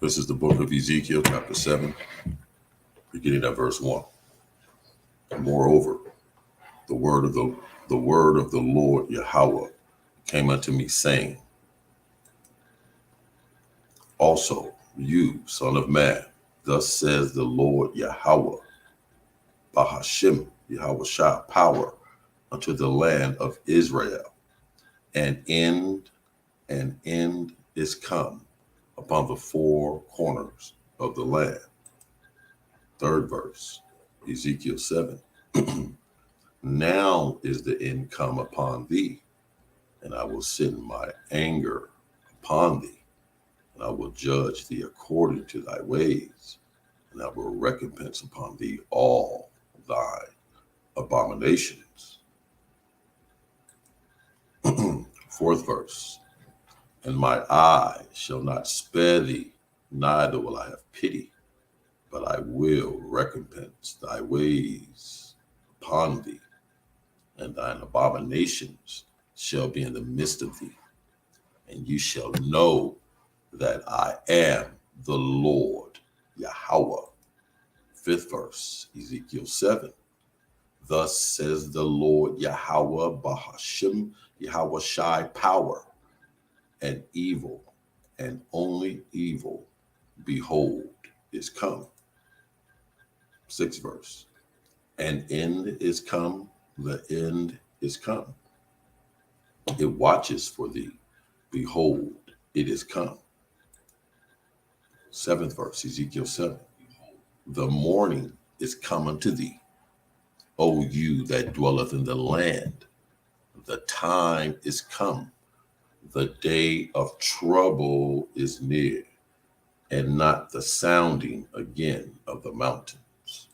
This is the book of Ezekiel, chapter 7, beginning at verse 1. And moreover, the word of the Lord Yahweh came unto me, saying, also, you, son of man, thus says the Lord Yahweh, Bahashem, Yahweh Shah, power unto the land of Israel. An end is come upon the four corners of the land. Third verse, Ezekiel 7. Now is the end come upon thee, and I will send my anger upon thee, and I will judge thee according to thy ways, and I will recompense upon thee all thy abominations. Fourth verse, and my eye shall not spare thee, neither will I have pity, but I will recompense thy ways upon thee, and thine abominations shall be in the midst of thee, and you shall know that I am the Lord Yahweh. Fifth verse, Ezekiel 7. Thus says the Lord Yahweh, Bahashem, Yahweh Shai, power and evil, and only evil, behold, is come. Sixth verse, an end is come, the end is come. It watches for thee, behold, it is come. Seventh verse, Ezekiel 7. The morning is come unto thee, O you that dwelleth in the land. The time is come. The day of trouble is near, and not the sounding again of the mountains.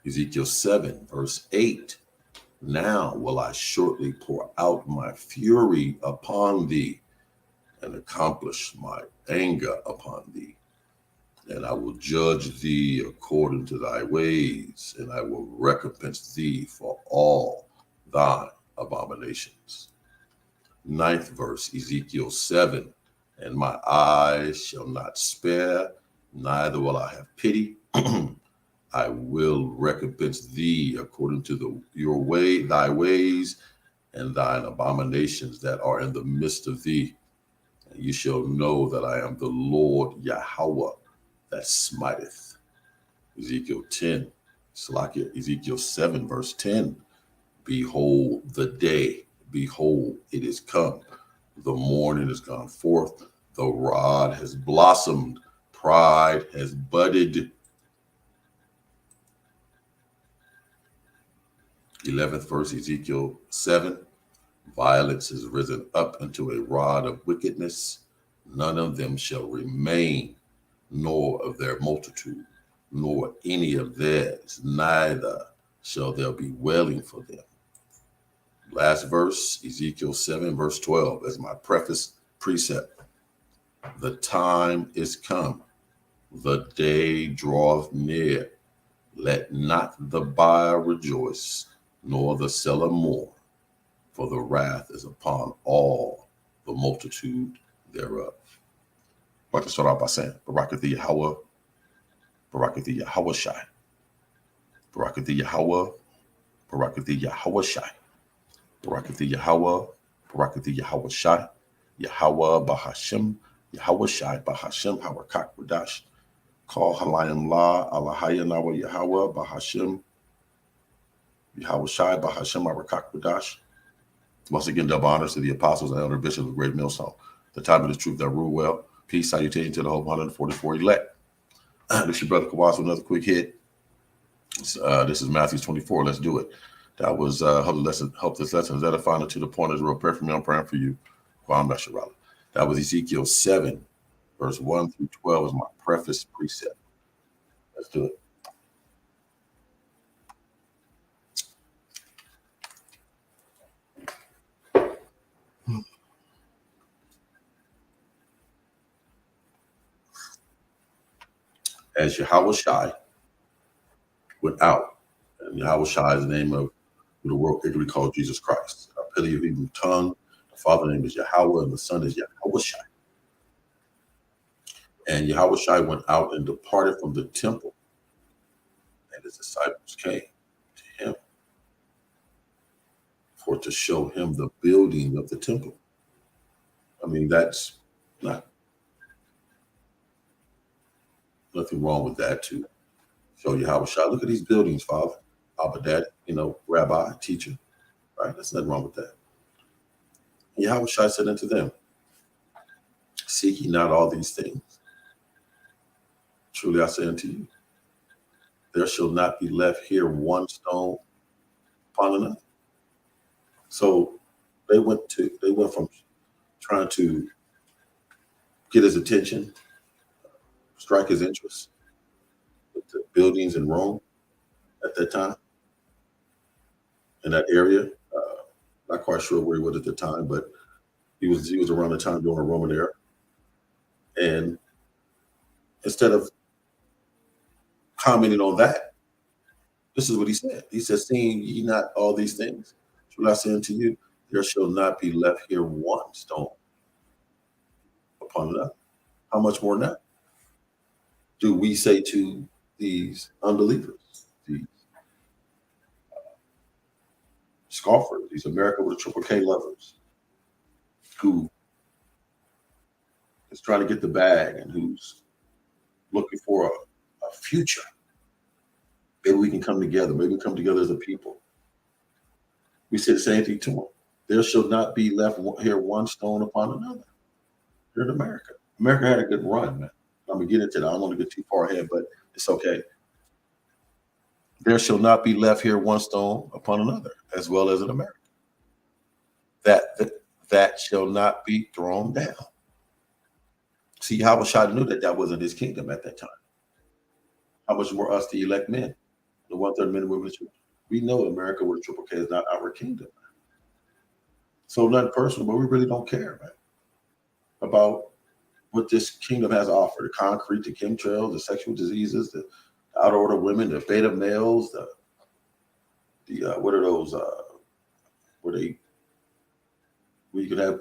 Ezekiel 7, verse 8. Now will I shortly pour out my fury upon thee, and accomplish my anger upon thee. And I will judge thee according to thy ways, and I will recompense thee for all thy abominations. Ninth verse, Ezekiel 7. And my eyes shall not spare, neither will I have pity. I will recompense thee according to thy ways, and thine abominations that are in the midst of thee. And you shall know that I am the Lord Yahweh that smiteth. Ezekiel 10, Ezekiel 7, verse 10. Behold the day, behold, it is come. The morning is gone forth. The rod has blossomed. Pride has budded. 11th verse, Ezekiel 7. Violence is risen up into a rod of wickedness. None of them shall remain, nor of their multitude, nor any of theirs, neither shall there be wailing for them. Last verse, Ezekiel 7, verse 12, as my preface precept. The time is come, the day draweth near. Let not the buyer rejoice, nor the seller mourn, for the wrath is upon all the multitude thereof. I'd like to start off by saying, Barakathi Yahweh, Barakathi Yahweh Shai, Barakathi Yahweh, Barakathi Yahweh Shai, Barakathi Yahweh, Barakathi Yahweh Shai, Yahweh Bahashem, Yahweh Shai, Bahashem, Harakak Radash, Call Halayim La, Alahaya Nawa Yahweh, Bahashem, Yahweh Shai, Bahashem, Harakak Radash. Once again, double honors to the apostles and elder bishops of Great Millstone, the time of the truth that rule well. Peace, salutation to the whole 144 elect. This is your brother Kawas with another quick hit. This is Matthew 24. Let's do it. That was hope this lesson is edifying to the point is real prayer for me. I'm praying for you. That was Ezekiel 7, verse 1 through 12 is my preface precept. Let's do it. As Yahweh Shai went out, and Yahweh Shai is the name of the world ignorantly called Jesus Christ. A Pili of Hebrew tongue. The Father's name is Yahweh, and the Son is Yahweh Shai. And Yahushua went out and departed from the temple, and his disciples came to him for to show him the building of the temple. I mean, that's not nothing wrong with that to show Yahushua. Look at these buildings, Father, Abba, Dad, Rabbi, teacher, right? There's nothing wrong with that. And Yahushua said unto them, seek ye not all these things? Truly I say unto you, there shall not be left here one stone upon another. So they went from trying to get his attention, strike his interest with the buildings in Rome at that time, in that area. Not quite sure where he was at the time, but he was around the time during the Roman era. And instead of commenting on that, this is what he said. He said, seeing ye not all these things, truly I say unto you, there shall not be left here one stone upon another. How much more now do we say to these unbelievers, these scoffers, these America with a triple K lovers, who is trying to get the bag and who's looking for a future? Maybe we can come together. Maybe we come together as a people. We say the same thing to them. There shall not be left here one stone upon another. Here in America. America had a good run, man. I'm going to get into that. I don't want to get too far ahead, but it's okay. There shall not be left here one stone upon another, as well as in America. That shall not be thrown down. See, Yahushua knew that wasn't his kingdom at that time. How much more us, the elect men, the 1/3 men and women? We know America with a triple K is not our kingdom. So nothing personal, but we really don't care, man, about what this kingdom has to offer: the concrete, the chemtrails, the sexual diseases, the out of order women, the beta males, the what are those? Where you could have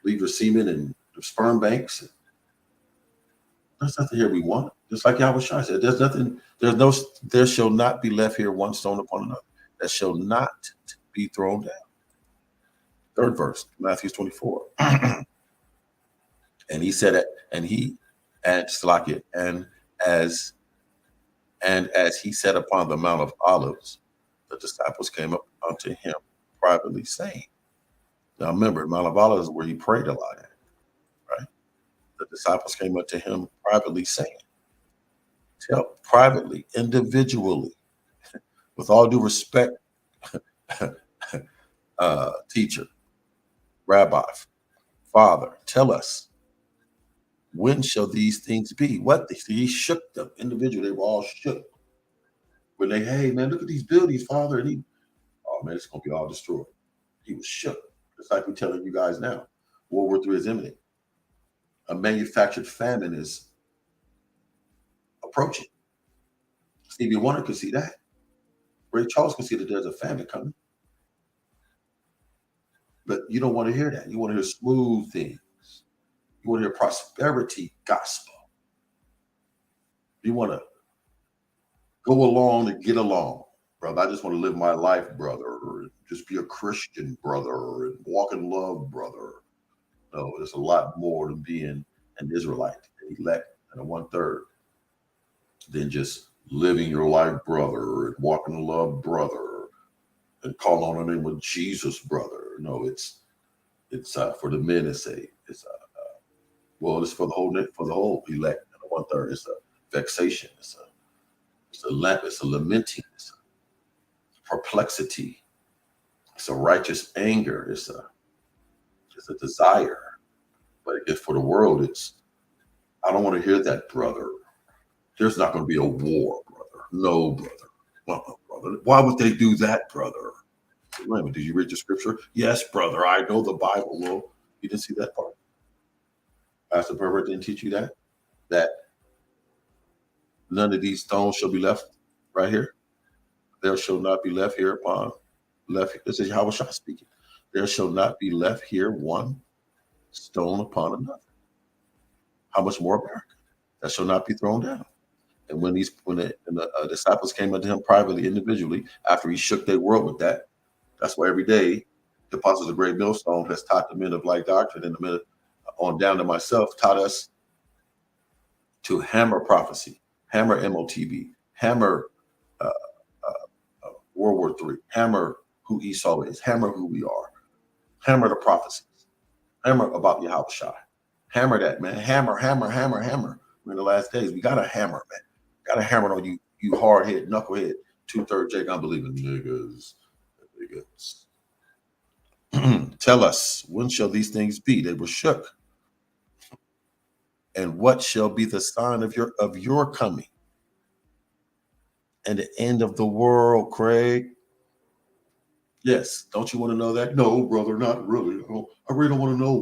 leave your semen in the sperm banks. There's nothing here we want. Just like Yahushua said, there shall not be left here one stone upon another, that shall not be thrown down. Third verse, Matthew 24. And he said it, and as he sat upon the Mount of Olives, the disciples came up unto him privately, saying, now remember, Mount of Olives is where he prayed a lot at, right? The disciples came up to him privately, saying, privately, individually, with all due respect, teacher, rabbi, father, tell us, when shall these things be? What? He shook them individually. They were all shook. When hey, man, look at these buildings, Father. And oh, man, it's going to be all destroyed. He was shook. Just like we're telling you guys now. World War III is imminent. A manufactured famine is approaching. Stevie Wonder could see that. Ray Charles could see that there's a famine coming. But you don't want to hear that. You want to hear smooth things. You want to hear prosperity gospel. You want to go along and get along, brother. I just want to live my life, brother. Just be a Christian, brother, and walk in love, brother. No, there's a lot more than being an Israelite, an elect, and a 1/3 than just living your life, brother, and walking in love, brother, and call on the name of Jesus, brother. No, it's for the men to say it's it's for the whole elect and the 1/3. It's a vexation. It's a lamenting. It's a perplexity. It's a righteous anger. It's a desire. But if for the world, I don't want to hear that, brother. There's not going to be a war, brother. No, brother. Well, brother. Why would they do that, brother? Wait a minute, did you read the scripture? Yes, brother. I know the Bible. Well, you didn't see that part. Pastor Pervert didn't teach you that none of these stones shall be left right here. There shall not be left here this is Yahushua speaking. There shall not be left here one stone upon another. How much more America? that shall not be thrown down. And when the disciples came unto him privately, individually, after he shook their world with that, that's why every day the apostles of Great Millstone has taught the men of like doctrine, and the men on down to myself taught us to hammer prophecy, hammer MOTB, hammer uh, World War III, hammer who Esau is, hammer who we are, hammer the prophecies, hammer about Yahushua, hammer that, man, hammer, hammer, hammer, hammer. We're in the last days. We got to hammer, man. Got to hammer on you hard head, knucklehead, 2/3 Jake unbelieving niggas. Tell us, when shall these things be? They were shook. And what shall be the sign of your coming and the end of the world, Craig? Yes. Don't you want to know that? No, brother, not really. I really don't want to know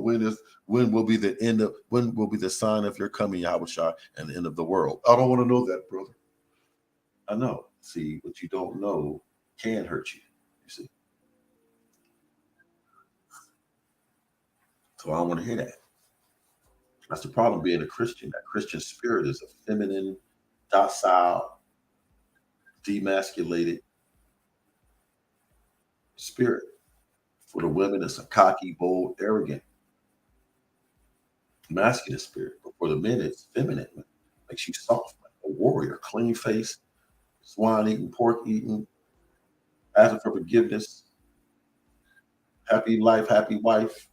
when will be the end of when will be the sign of your coming, Yahushua, and the end of the world. I don't want to know that, brother. I know. See, what you don't know can hurt you. You see. So I don't want to hear that. That's the problem being a Christian. That Christian spirit is a feminine, docile, demasculated spirit. For the women, it's a cocky, bold, arrogant, masculine spirit. But for the men, it's feminine. Makes you soft, like a warrior, clean face, swine eating, pork eating, asking for forgiveness, happy life, happy wife.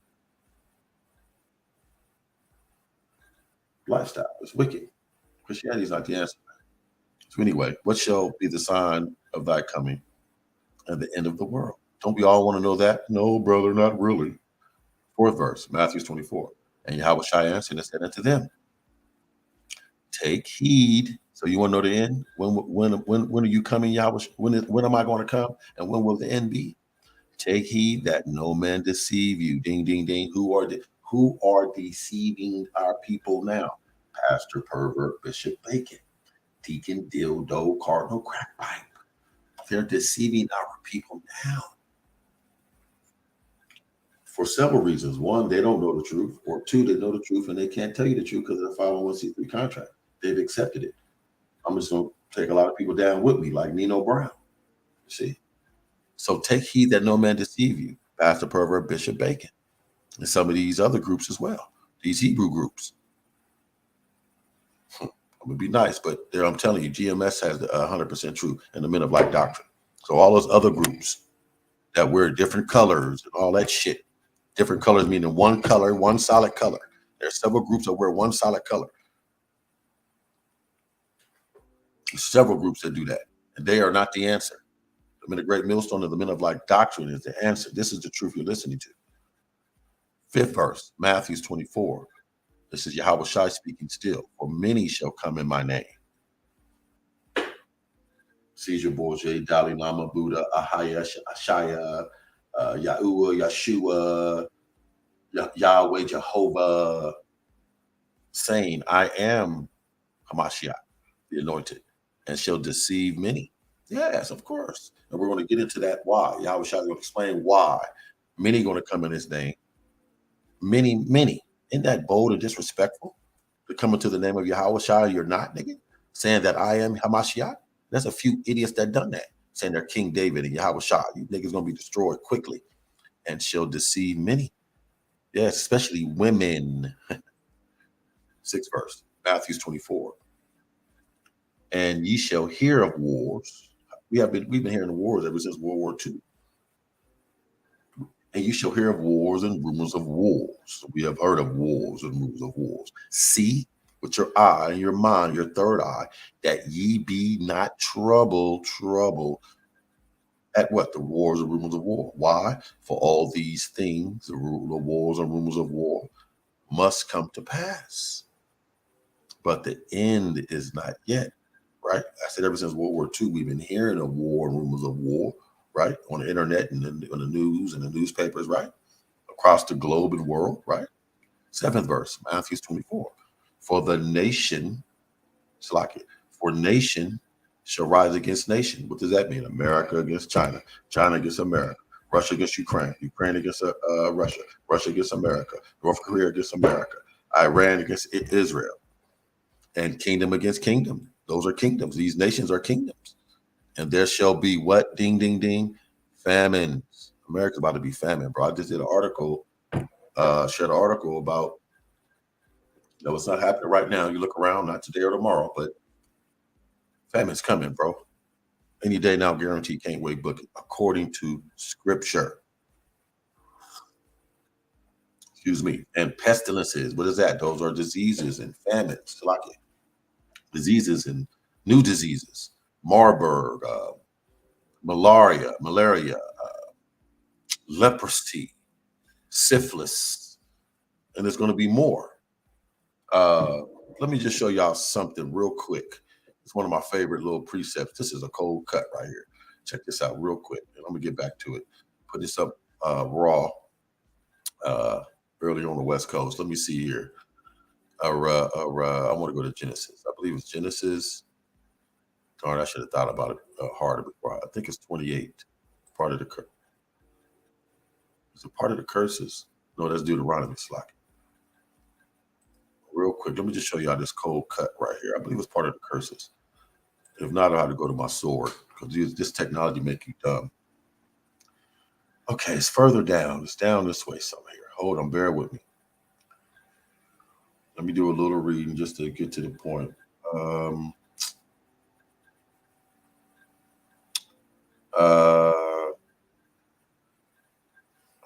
Lifestyle. It's wicked. Christianity is not the answer. So anyway, what shall be the sign of thy coming and the end of the world? Don't we all want to know that? No, brother, not really. Fourth verse, Matthew 24. And Yahweh answered and said unto them, take heed. So you want to know the end? When are you coming, Yahweh? When am I going to come? And when will the end be? Take heed that no man deceive you. Ding, ding, ding. Who are deceiving our people now? Pastor, pervert, Bishop Bacon, Deacon, dildo, cardinal, crack pipe. They're deceiving our people now. For several reasons. One, they don't know the truth. Or two, they know the truth and they can't tell you the truth because of the 501c3 contract. They've accepted it. I'm just going to take a lot of people down with me, like Nino Brown. You see? So take heed that no man deceive you. Pastor, pervert, Bishop Bacon. And some of these other groups as well. These Hebrew groups. I'm going to be nice, but there I'm telling you, GMS has the 100% truth and the men of like doctrine. So all those other groups that wear different colors and all that shit. Different colors meaning one color, one solid color. There are several groups that wear one solid color. Several groups that do that. And they are not the answer. The men of Great Millstone and the men of like doctrine is the answer. This is the truth you're listening to. Fifth verse, Matthew 24. This is Yahweh Shai speaking still. For many shall come in my name. Caesar Borgia, Dalai Lama, Buddha, Ahaya, Ashaya, Yahuwah, Yeshua, Yahweh, Jehovah, saying, I am Hamashiach, the anointed, and shall deceive many. Yes, of course. And we're going to get into that why. Yahweh Shai will explain why many going to come in his name. Many, many. Isn't that bold and disrespectful? To come into the name of Yahweh Shai, you're not, nigga. Saying that I am Hamashiach. There's a few idiots that done that. Saying they're King David and Yahweh Shai. You niggas going to be destroyed quickly. And shall deceive many. Yes, especially women. Sixth verse, Matthew 24. And ye shall hear of wars. We've been hearing of wars ever since World War II. And you shall hear of wars and rumors of wars. We have heard of wars and rumors of wars. See with your eye and your mind, your third eye, that ye be not troubled at what? The wars and rumors of war. Why? For all these things, the wars and rumors of war, must come to pass. But the end is not yet, right? I said ever since World War II, we've been hearing of war and rumors of war, right? On the internet and on the news and the newspapers, right? Across the globe and world, right? Seventh verse, Matthew 24. For the nation, it's like it, for nation shall rise against nation. What does that mean? America against China, China against America, Russia against Ukraine, Ukraine against Russia, Russia against America, North Korea against America, Iran against Israel. and kingdom against kingdom. Those are kingdoms. These nations are kingdoms. And there shall be what? Ding, ding, ding. Famines. America's about to be famine, bro. I just did an article, shared an article about, it's not happening right now. You look around, not today or tomorrow, but famine's coming, bro. Any day now, guaranteed, can't wait, book it, according to scripture. Excuse me. And pestilences. What is that? Those are diseases and famines. Like it. Diseases and new diseases. Marburg, malaria, leprosy, syphilis, and there's going to be more. Let me just show y'all something real quick. It's one of my favorite little precepts. This is a cold cut right here. Check this out real quick. And I'm gonna get back to it. Put this up raw early on the West Coast. Let me see here. I want to go to Genesis. I believe it's Genesis. Darn, I should have thought about it harder before. I think it's 28. Part of the curse. Is it part of the curses? No, that's Deuteronomy. Slack. Real quick, let me just show y'all this cold cut right here. I believe it's part of the curses. If not, I'll have to go to my sword because this technology make you dumb. Okay, it's further down. It's down this way somewhere here. Hold on, bear with me. Let me do a little reading just to get to the point. I'm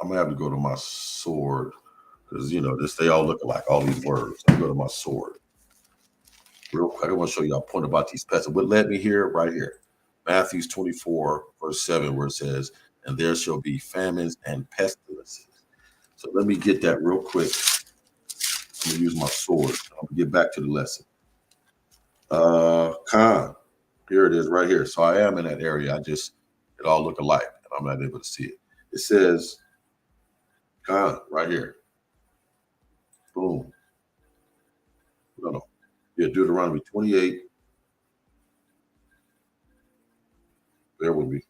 gonna have to go to my sword because they all look alike, all these words. I'll go to my sword. Real quick, I want to show you a point about these pests. What led me here, right here, Matthew 24, verse 7, where it says, and there shall be famines and pestilences. So let me get that real quick. I'm gonna use my sword. I'm gonna get back to the lesson. Khan, here it is right here. So I am in that area. It all look alike, and I'm not able to see it. It says, Khan, right here. Boom. No. Yeah, Deuteronomy 28. Bear with me.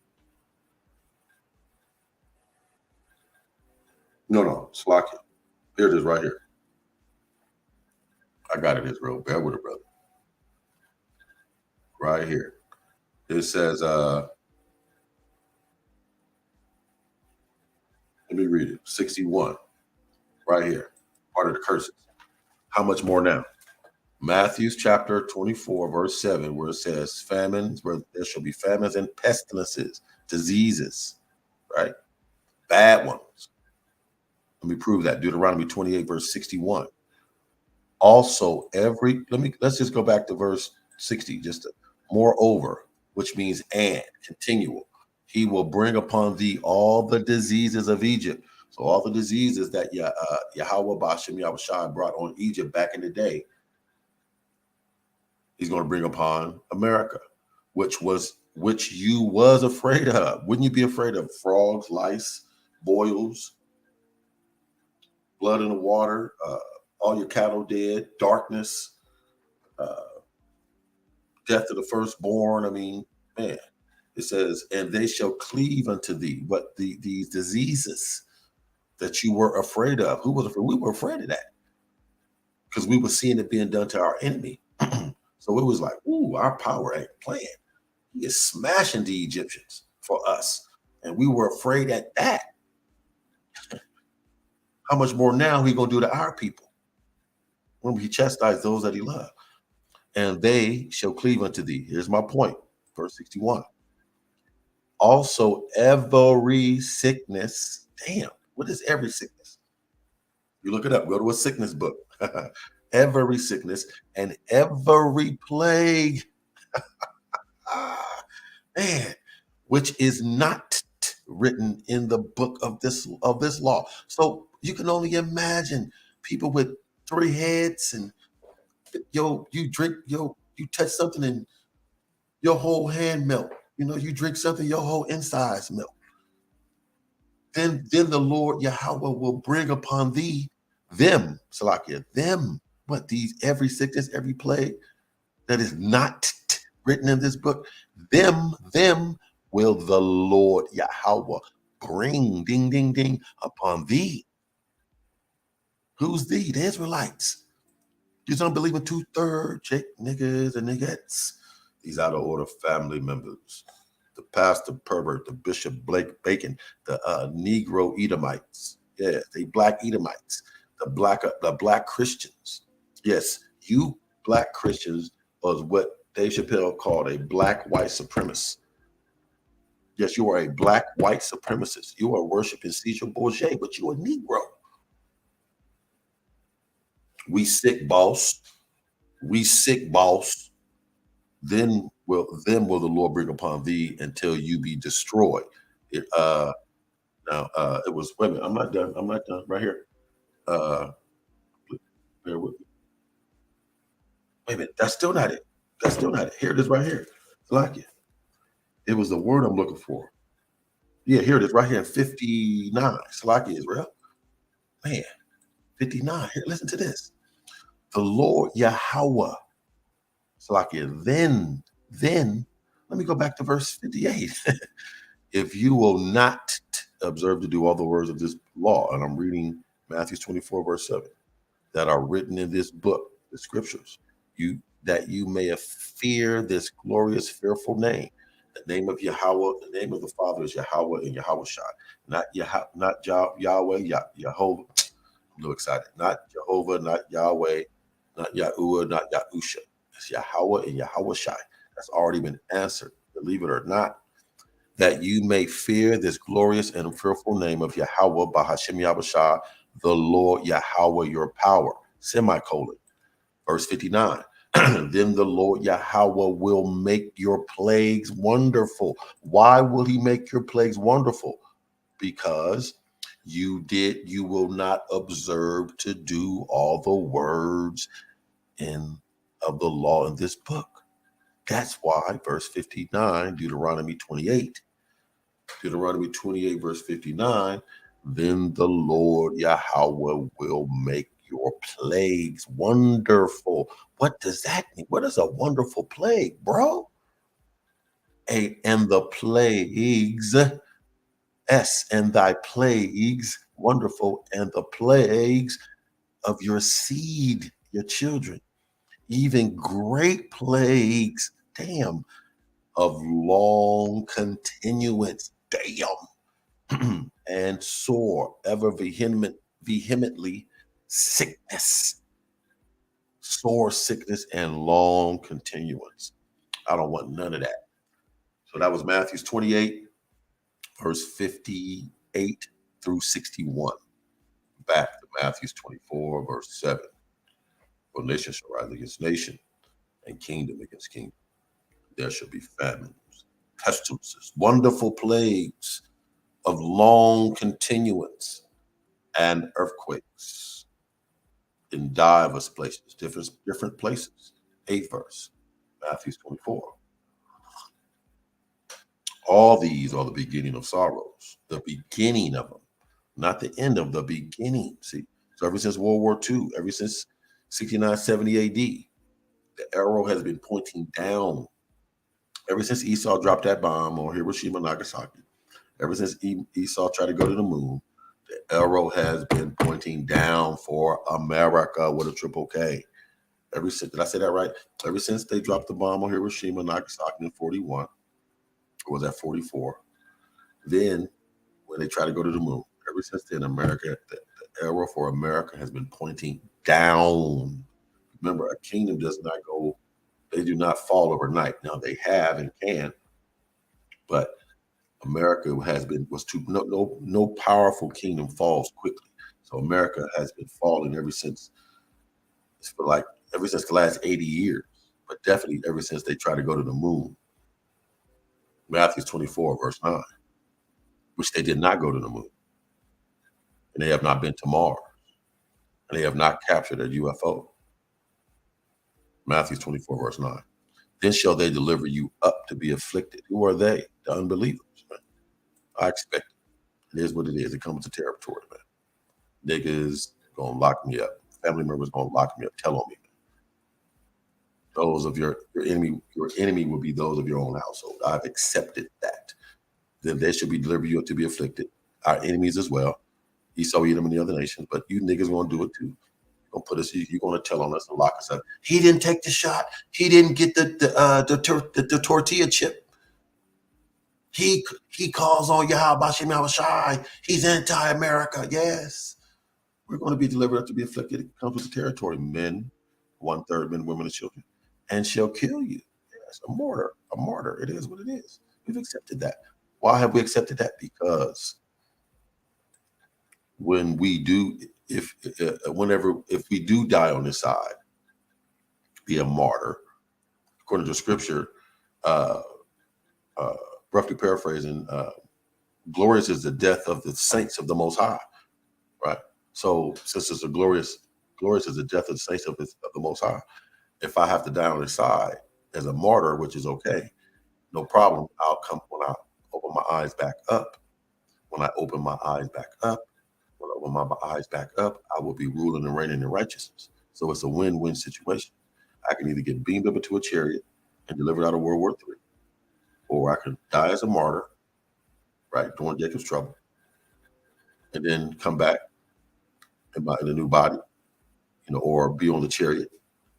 No, Slocky. Here it is right here. I got it, Israel. Bear with it, brother. Right here. It says, let me read it. 61. Right here. Part of the curses. How much more now? Matthew chapter 24, verse 7, where it says famines, where there shall be famines and pestilences, diseases, right? Bad ones. Let me prove that. Deuteronomy 28, verse 61. Also, let's just go back to verse 60, moreover, which means and, continual. He will bring upon thee all the diseases of Egypt. So all the diseases that Yahweh Bashem Yahushua brought on Egypt back in the day, he's going to bring upon America, which you was afraid of. Wouldn't you be afraid of frogs, lice, boils, blood in the water, all your cattle dead, darkness, death of the firstborn? I mean, man, it says, and they shall cleave unto thee. But these diseases that you were afraid of, who was afraid? We were afraid of that because we were seeing it being done to our enemy. So it was like, ooh, our power ain't playing. He is smashing the Egyptians for us. And we were afraid at that. How much more now he going to do to our people? Remember, he chastised those that he loved. And they shall cleave unto thee. Here's my point. Verse 61. Also, every sickness. Damn, what is every sickness? You look it up. Go to a sickness book. Every sickness and every plague, man, which is not written in the book of this law. So you can only imagine people with 3 heads, and you touch something and your whole hand melt. You drink something, your whole insides melt. Then the Lord Yahweh will bring upon thee them, Salakia, them. What these every sickness, every plague that is not written in this book, them will the Lord Yahweh bring, ding, ding, ding, upon thee. Who's thee? The Israelites. These unbelieving two-third Jake niggas and niggettes. These out of order family members. The pastor pervert, the Bishop Blake Bacon, the Negro Edomites. Yeah, they black Edomites. The black Christians. Yes, you black Christians was what Dave Chappelle called a black white supremacist. Yes, you are a black white supremacist. You are worshiping Caesar Borgia, but you are a Negro. We sick, boss. We sick, boss. Then will the Lord bring upon thee until you be destroyed. It now it was wait a minute, I'm not done. I'm not done. Right here. Uh bear with me. Wait a minute, that's still not it. That's still not it. Here it is right here. Like it was the word I'm looking for. Yeah, here it is right here in 59. Salakia Israel. Man, 59. Here, listen to this. The Lord Yahweh. Salakia. Then, let me go back to verse 58. If you will not observe to do all the words of this law, and I'm reading Matthew 24, verse 7, that are written in this book, the scriptures, that you may fear this glorious, fearful name. The name of Yahweh, the name of the Father is Yahweh and Yahweh Shai, not Yahweh, Jehovah. I'm a little excited. Not Jehovah, not Yahweh, not Yahuwah, not Yahusha. It's Yahweh and Yahweh Shai. That's already been answered. Believe it or not, that you may fear this glorious and fearful name of Yahweh, Bahashem Yahushua, the Lord Yahweh, your power. Semicolon. Verse 59. Then the Lord Yahweh will make your plagues wonderful. Why will he make your plagues wonderful? Because you will not observe to do all the words of the law in this book. That's why verse 59, Deuteronomy 28, verse 59, then the Lord Yahweh will make your plagues wonderful. What does that mean? What is a wonderful plague, bro? And the plagues, and thy plagues, wonderful, and the plagues of your seed, your children, even great plagues, damn, of long continuance, damn, and sore, ever vehemently sickness, sore sickness, and long continuance. I don't want none of that. So that was Matthew 28, verse 58 through 61. Back to Matthew 24, verse 7. For nation shall rise against nation, and kingdom against kingdom. There shall be famines, pestilences, wonderful plagues of long continuance, and earthquakes in diverse places, different places. 8th verse, Matthew 24. All these are the beginning of sorrows, the beginning of them, not the end of the beginning. See, so ever since World War II, ever since 69, 70 AD, the arrow has been pointing down. Ever since Esau dropped that bomb on Hiroshima and Nagasaki, ever since Esau tried to go to the moon, the arrow has been pointing down for America with a triple K. Ever since, did I say that right? Ever since they dropped the bomb on Hiroshima and Nagasaki in 41, or was that 44? Then when they try to go to the moon, ever since then, America, the arrow for America has been pointing down. Remember, a kingdom does not go, they do not fall overnight. Now they have and can, but America no powerful kingdom falls quickly. So America has been falling ever since the last 80 years, but definitely ever since they tried to go to the moon. Matthew 24, verse 9, which they did not go to the moon. And they have not been to Mars. And they have not captured a UFO. Matthew 24, verse 9. Then shall they deliver you up to be afflicted. Who are they? The unbelievers, man. I expect it. It is what it is. It comes to territory, man. Niggas gonna lock me up. Family members gonna lock me up. Tell on me. Those of your enemy will be those of your own household. I've accepted that. Then they should be delivered you up to be afflicted. Our enemies as well. Esau, Edom, and the other nations, but you niggas gonna do it too. Gonna put us. You're gonna tell on us and lock us up. He didn't take the shot. He didn't get the tortilla chip. He calls on Yahweh Bashem Yahushai. He's anti-America. Yes, we're going to be delivered up to be afflicted. It comes with the territory. Men, 1/3 men, women, and children, and shall kill you. Yes, a martyr. A martyr. It is what it is. We've accepted that. Why have we accepted that? Because when we do, if we do die on this side, be a martyr, according to Scripture, uh, uh, roughly paraphrasing, glorious is the death of the saints of the Most High, right? So since it's glorious is the death of the saints of the Most High. If I have to die on this side as a martyr, which is okay, no problem. I'll come when I open my eyes back up. When I open my eyes back up, when I open my eyes back up, I will be ruling and reigning in righteousness. So it's a win-win situation. I can either get beamed up into a chariot and delivered out of World War III, or I can die as a martyr, right, during Jacob's trouble, and then come back in a new body, or be on the chariot,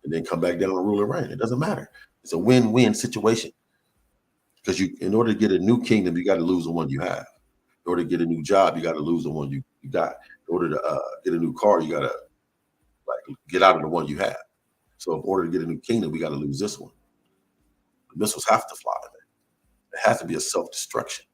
and then come back down and rule and reign. It doesn't matter. It's a win-win situation. Because in order to get a new kingdom, you got to lose the one you have. In order to get a new job, you got to lose the one you got. In order to get a new car, you got to get out of the one you have. So in order to get a new kingdom, we got to lose this one. The missiles have to fly. It has to be a self-destruction.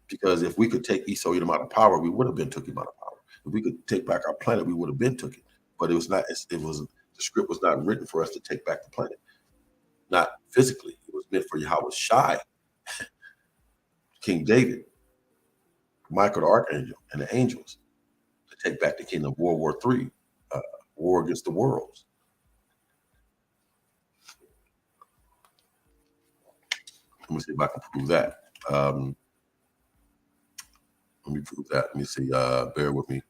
Because if we could take Esau Edom out of power, we would have been took him out of power. If we could take back our planet, we would have been took it. But it was not. The script was not written for us to take back the planet. Not physically. It was meant for Yahweh Shai, King David, Michael the Archangel, and the angels to take back the kingdom of World War III, war against the worlds. Let me see if I can prove that. Let me prove that. Let me see. Bear with me.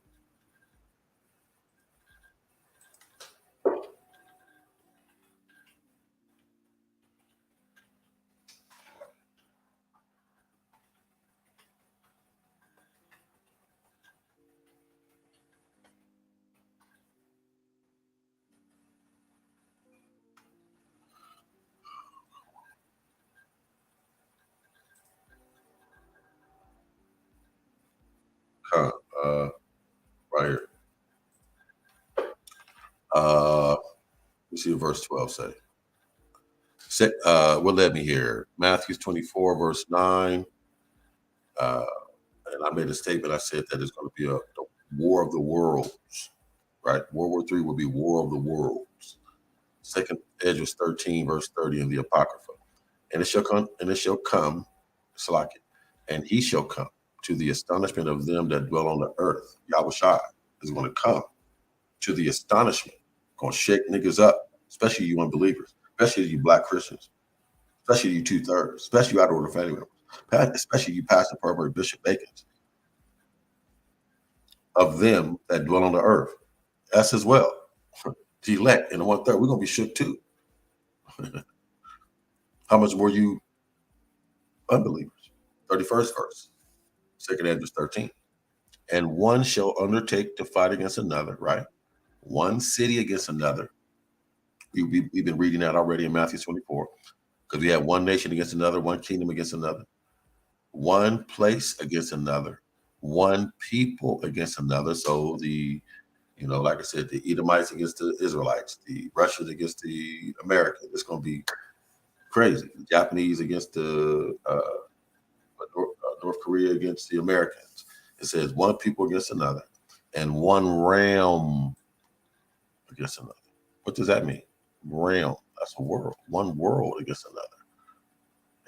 Right here. Let me see what verse 12 say. What led me here? Matthew 24, verse 9. And I made a statement. I said that it's going to be a war of the worlds, right? World War III will be war of the worlds. Second Ezra 13, verse 30 in the Apocrypha. And it shall come, Salaki, and he shall come to the astonishment of them that dwell on the earth. Yahweh Shai is going to come to the astonishment. Going to shake niggas up, especially you unbelievers, especially you black Christians, especially you 2/3, especially you out of order family members, especially you pastor pervert Bishop Bacons, of them that dwell on the earth. Us as well. The elect and the 1/3, we're going to be shook too. How much more you unbelievers? 31st verse, 2nd Ezra 13. And one shall undertake to fight against another, right? One city against another. We've been reading that already in Matthew 24, because we have one nation against another, one kingdom against another, one place against another, one people against another. So like I said, the Edomites against the Israelites, the Russians against the Americans. It's going to be crazy. The Japanese against the North Korea against the Americans. It says one people against another and one realm against another. What does that mean? Realm. That's a world. One world against another.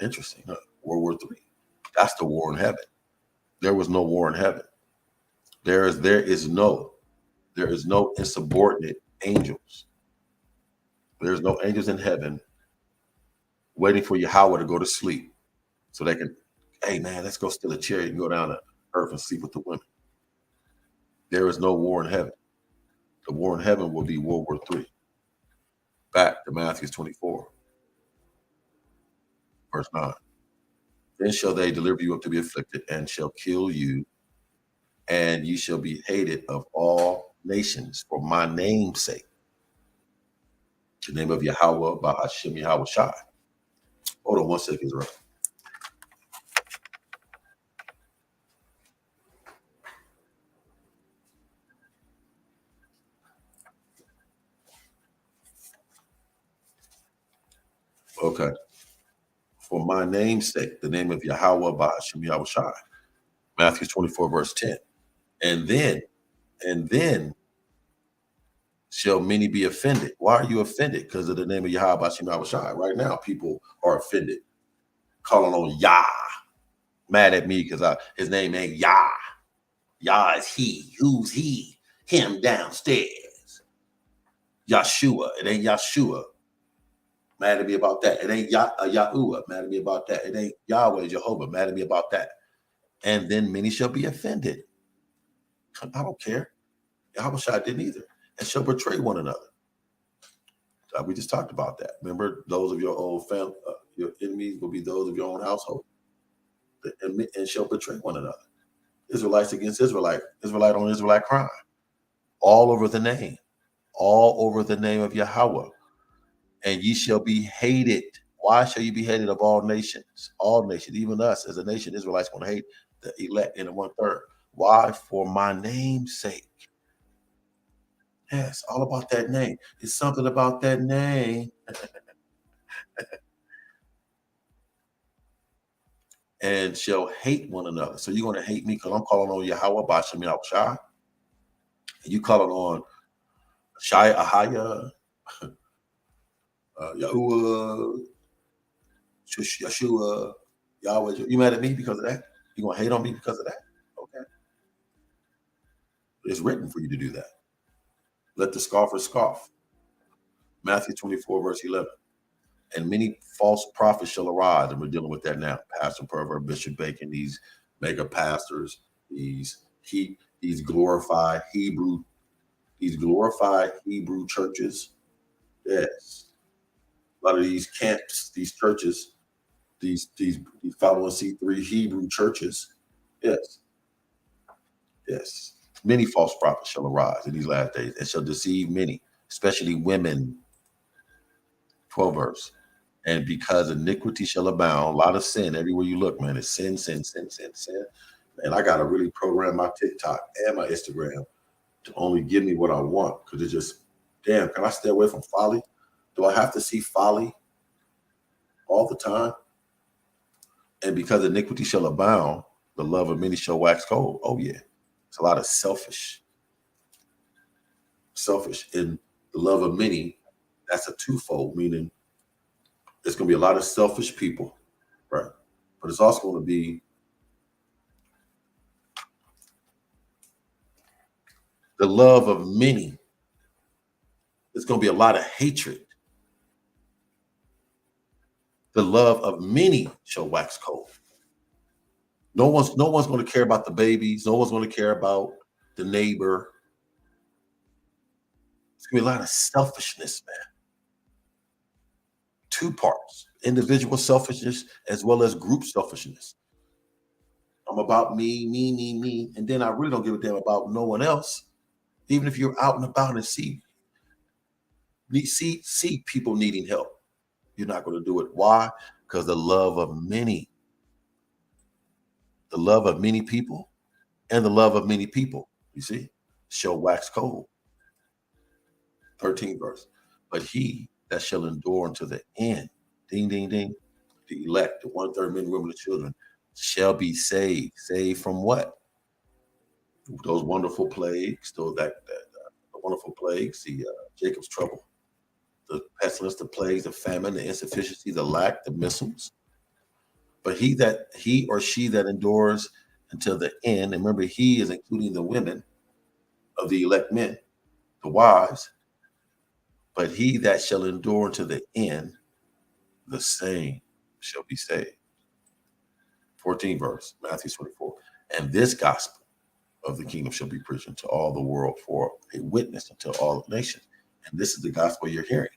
Interesting. Huh? World War III. That's the war in heaven. There was no war in heaven. There is no insubordinate angels. There's no angels in heaven waiting for Yahweh to go to sleep so they can, hey man, let's go steal a chariot and go down to earth and sleep with the women. There is no war in heaven. The war in heaven will be World War III. Back to Matthew 24, verse 9. Then shall they deliver you up to be afflicted and shall kill you, and you shall be hated of all nations for my name's sake. The name of Yahweh, Bahashem Yahweh Shai. Hold on 1 second, Israel. Okay. For my name's sake, the name of Yahweh, Bahashem Yahweh Shai. Matthew 24, verse 10. And then shall many be offended. Why are you offended? Because of the name of Yahweh, Bahashem Yahweh Shai. Right now, people are offended, calling on Yah, mad at me because his name ain't Yah. Yah is he. Who's he? Him downstairs. Yahshua. It ain't Yahshua. Mad at me about that. It ain't Yahuwah. Mad at me about that. It ain't Yahweh, Jehovah. Mad at me about that. And then many shall be offended. I don't care. Yahweh Shai didn't either. And shall betray one another. We just talked about that. Remember, those of your own family, your enemies will be those of your own household, and shall betray one another. Israelites against Israelite, Israelite on Israelite crime, all over the name of Yahweh. And ye shall be hated. Why shall you be hated of all nations? All nations, even us as a nation, Israelites going to hate the elect in the 1/3. Why? For my name's sake. Yes, all about that name. It's something about that name. And shall hate one another. So you're going to hate me because I'm calling on Yahweh, Bashem Shai. And you calling on Shai Ahaya, Yahuwah, Yeshua, Yahweh. You mad at me because of that? You going to hate on me because of that? Okay. It's written for you to do that. Let the scoffer scoff. Matthew 24, verse 11. And many false prophets shall arise, and we're dealing with that now. Pastor Pervert, Bishop Bacon, these mega pastors, these glorified Hebrew churches. Yes, a lot of these camps, these churches, these following C3 Hebrew churches. Yes, yes. Many false prophets shall arise in these last days and shall deceive many, especially women. 12 verse. And because iniquity shall abound, a lot of sin everywhere you look, man. It's sin, sin, sin, sin, sin. And I gotta really program my TikTok and my Instagram to only give me what I want. Because it's just, damn, can I stay away from folly? Do I have to see folly all the time? And because iniquity shall abound, the love of many shall wax cold. Oh yeah. It's a lot of selfish. In the love of many, that's a twofold, meaning there's going to be a lot of selfish people, right? But it's also going to be the love of many. There's going to be a lot of hatred. The love of many shall wax cold. No one's going to care about the babies. No one's going to care about the neighbor. It's going to be a lot of selfishness, man. Two parts: individual selfishness as well as group selfishness. I'm about me, me, me, me, and then I really don't give a damn about no one else. Even if you're out and about and see people needing help, you're not going to do it. Why? Because the love of many people, and the love of many people, you see, shall wax cold. 13th verse. But he that shall endure unto the end, ding, ding, ding, the elect, the 1/3 men, women, and children, shall be saved. Saved from what? Those wonderful plagues, the wonderful plagues, the Jacob's trouble, the pestilence, the plagues, the famine, the insufficiency, the lack, the missiles. But he or she that endures until the end, and remember, he is including the women of the elect men, the wives. But he that shall endure to the end, the same shall be saved. 14th verse, Matthew 24. And this gospel of the kingdom shall be preached unto all the world for a witness unto all nations. And this is the gospel you're hearing.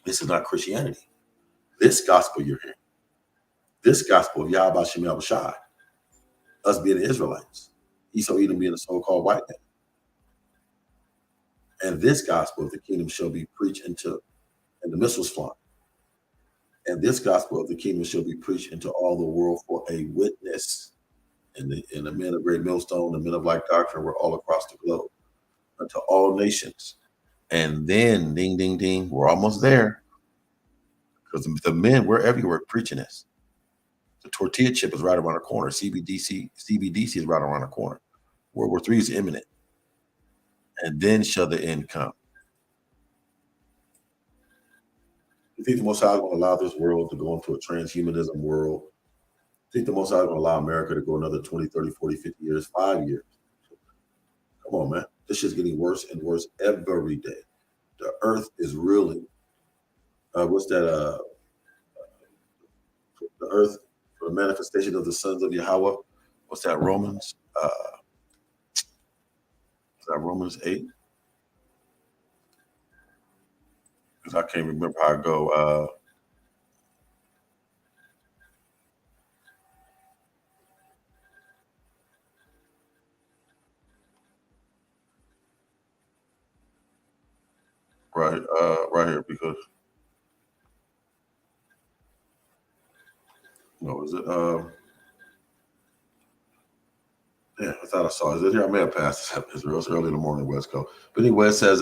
This is not Christianity. This gospel you're hearing. This gospel of Yahweh Shem Yahweh us being the Israelites, Esau Edom being the so-called white man. And this gospel of the kingdom shall be preached into, and the missiles flying. And this gospel of the kingdom shall be preached into all the world for a witness. And the men of great millstone, the men of like doctrine were all across the globe unto all nations. And then, ding, ding, ding, we're almost there. Because the men, we're everywhere preaching this. The tortilla chip is right around the corner. CBDC is right around the corner. World War III is imminent. And then shall the end come. You think the Most High is going to allow this world to go into a transhumanism world? You think the Most High is going to allow America to go another 20, 30, 40, 50 years, 5 years? Come on, man. This shit's getting worse and worse every day. The earth is reeling. What's that? The earth for the manifestation of the sons of Yahweh. What's that? Romans? Is that Romans 8? Because I can't remember how I go. Right here, because no, is it? Yeah, I thought I saw it. Is it here? I may have passed this. It's early in the morning, West Coast. But anyway, it says,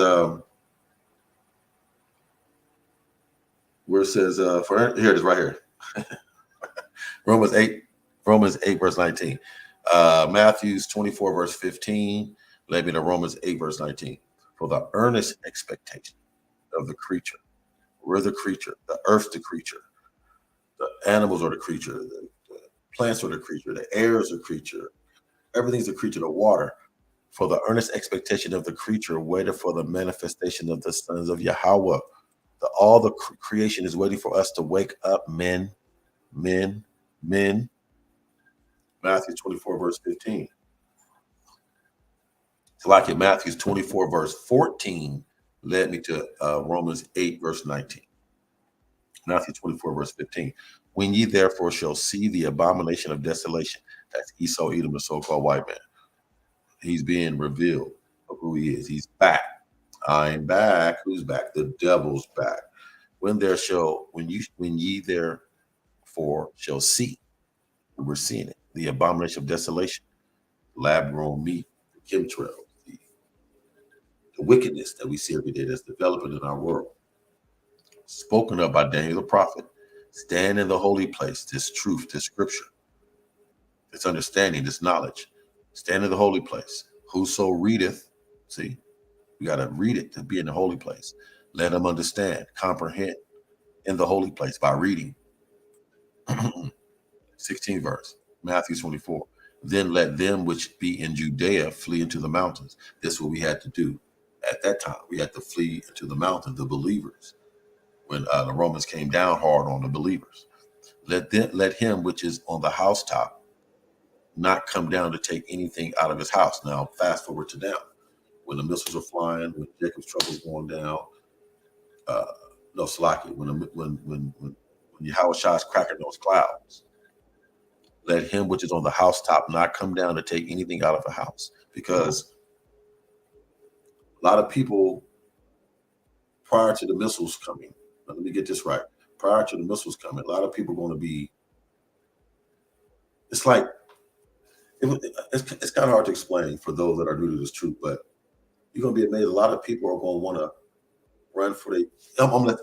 where it says, for here it is, right here. Romans 8, verse 19. Matthews 24, verse 15, led me to Romans 8, verse 19. For the earnest expectation of the creature. We're the creature. The earth's the creature. The animals are the creature. The plants are the creature. The air is the creature. Everything's the creature. The water. For the earnest expectation of the creature waited for the manifestation of the sons of Yahweh. All the creation is waiting for us to wake up, men. Matthew 24, verse 15. It's like in Matthew 24, verse 14, led me to Romans 8, verse 19. Matthew 24, verse 15. When ye therefore shall see the abomination of desolation, that's Esau, Edom, the so-called white man. He's being revealed of who he is. He's back. I'm back. Who's back? The devil's back. When ye therefore shall see, we're seeing it, the abomination of desolation, lab-grown meat, the chemtrails, the wickedness that we see every day that's developing in our world. Spoken of by Daniel the prophet. Stand in the holy place, this truth, this scripture, this understanding, this knowledge. Stand in the holy place. Whoso readeth, see, we got to read it to be in the holy place. Let them understand, comprehend in the holy place by reading. 16th verse, Matthew 24. Then let them which be in Judea flee into the mountains. This is what we had to do at that time. We had to flee into the mountains, the believers, when the Romans came down hard on the believers. Let him which is on the housetop not come down to take anything out of his house. Now, fast forward to now, when the missiles are flying, when Jacob's trouble is going down. No, Slaki, when Yahweh Shah is cracking those clouds. Let him which is on the housetop not come down to take anything out of a house, because a lot of people, prior to the missiles coming, let me get this right. Prior to the missiles coming, a lot of people are going to be. It's like it's kind of hard to explain for those that are new to this truth, but you're going to be amazed. A lot of people are going to want to run for the.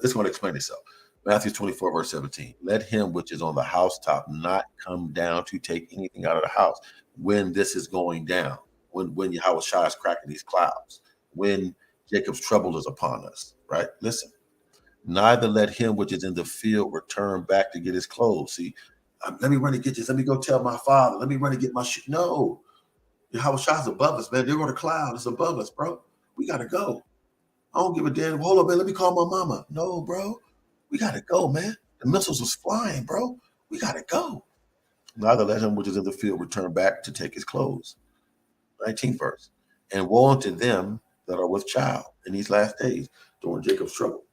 It's going to explain itself. Matthew 24, verse 17. Let him which is on the housetop not come down to take anything out of the house when this is going down, when Yahweh Shah is cracking these clouds, when Jacob's trouble is upon us, right? Listen, neither let him which is in the field return back to get his clothes. See, let me run and get this. Let me go tell my father. Let me run and get my shoe. No, Yahweh Shah's above us, man. They're on a cloud. It's above us, bro. We got to go. I don't give a damn. Hold on, man. Let me call my mama. No, bro. We got to go, man. The missiles was flying, bro. We got to go. Neither let him which is in the field return back to take his clothes. 19th verse. And woe unto them that are with child in these last days during Jacob's trouble.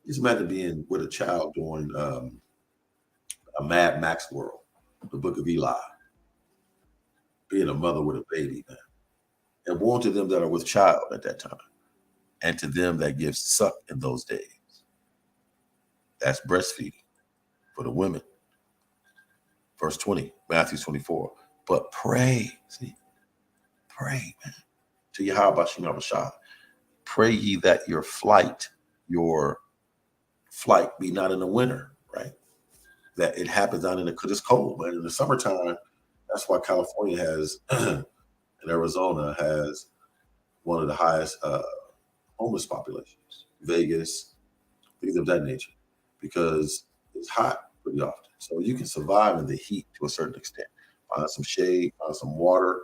Just imagine being with a child during a Mad Max world, the book of Eli. Being a mother with a baby, man. And woe to them that are with child at that time, and to them that give suck in those days. That's breastfeeding for the women. Verse 20, Matthew 24. But pray, see, pray, man, to Yahweh Shem Yahushua. Pray ye that your flight be not in the winter, right? That it happens out in the, because it's cold, but in the summertime, that's why California has, and Arizona has one of the highest homeless populations, Vegas, things of that nature, because it's hot pretty often. So you can survive in the heat to a certain extent. Find some shade, find some water,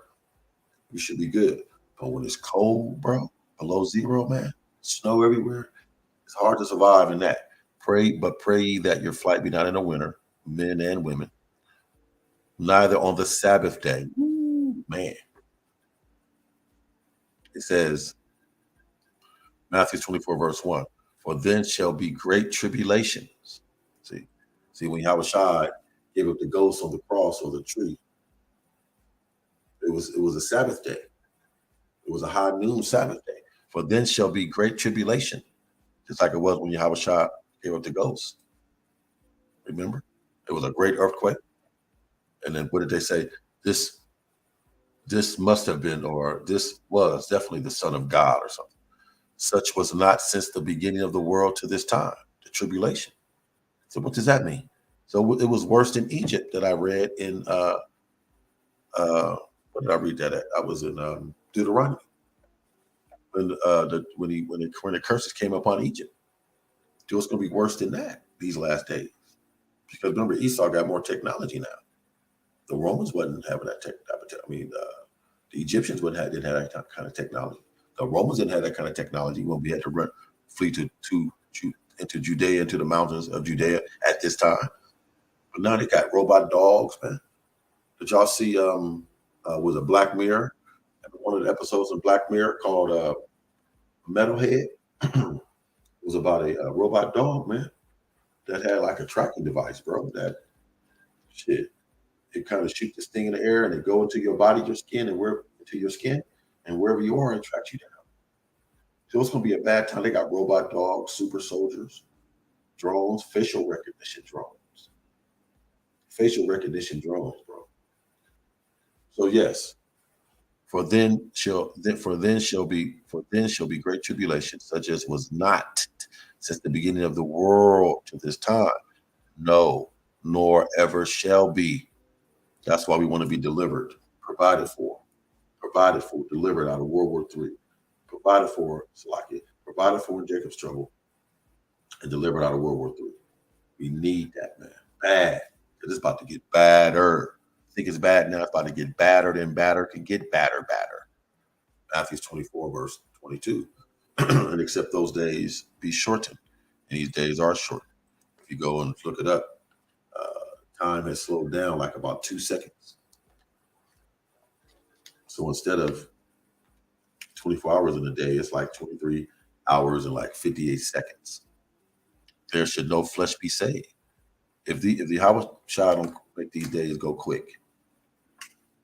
you should be good. But when it's cold, bro, below zero, man, snow everywhere, it's hard to survive in that. Pray ye that your flight be not in the winter, men and women, neither on the Sabbath day. Man. It says, Matthew 24, verse 1, for then shall be great tribulations. See, when Yahushua gave up the ghost on the cross or the tree, it was a Sabbath day. It was a high noon Sabbath day. For then shall be great tribulation, just like it was when Yahushua gave up the ghost. Remember? It was a great earthquake. And then what did they say? This must have been, or this was definitely the Son of God or something. Such was not since the beginning of the world to this time, the tribulation. So what does that mean? So it was worse than Egypt that I read in what did I read that at? I was in Deuteronomy. When the curses came upon Egypt. It was going to be worse than that these last days. Because remember, Esau got more technology now. The Romans wasn't having that technology. The Egyptians didn't have that kind of technology. The Romans didn't have that kind of technology when we had to flee into Judea, into the mountains of Judea at this time. But now they got robot dogs, man. Did y'all see was a Black Mirror? One of the episodes of Black Mirror called Metalhead. It was about a robot dog, man, that had like a tracking device, bro. That shit, it kind of shoot this thing in the air and it go into your body, your skin, and wherever you are, it tracks you down. So it's gonna be a bad time. They got robot dogs, super soldiers, drones, facial recognition drones, bro. So yes, for then shall be great tribulation, such as was not since the beginning of the world to this time, no, nor ever shall be. That's why we want to be delivered, provided for, delivered out of World War III, provided for in Jacob's trouble, and delivered out of World War III. We need that, man, bad, because it's about to get badder. I think it's bad now. It's about to get badder than badder can get badder. Matthew 24, verse 22. And except those days be shortened, and these days are short. If you go and look it up, time has slowed down like about 2 seconds. So instead of 24 hours in a day, it's like 23 hours and like 58 seconds. There should no flesh be saved. If the Yahweh don't make these days go quick,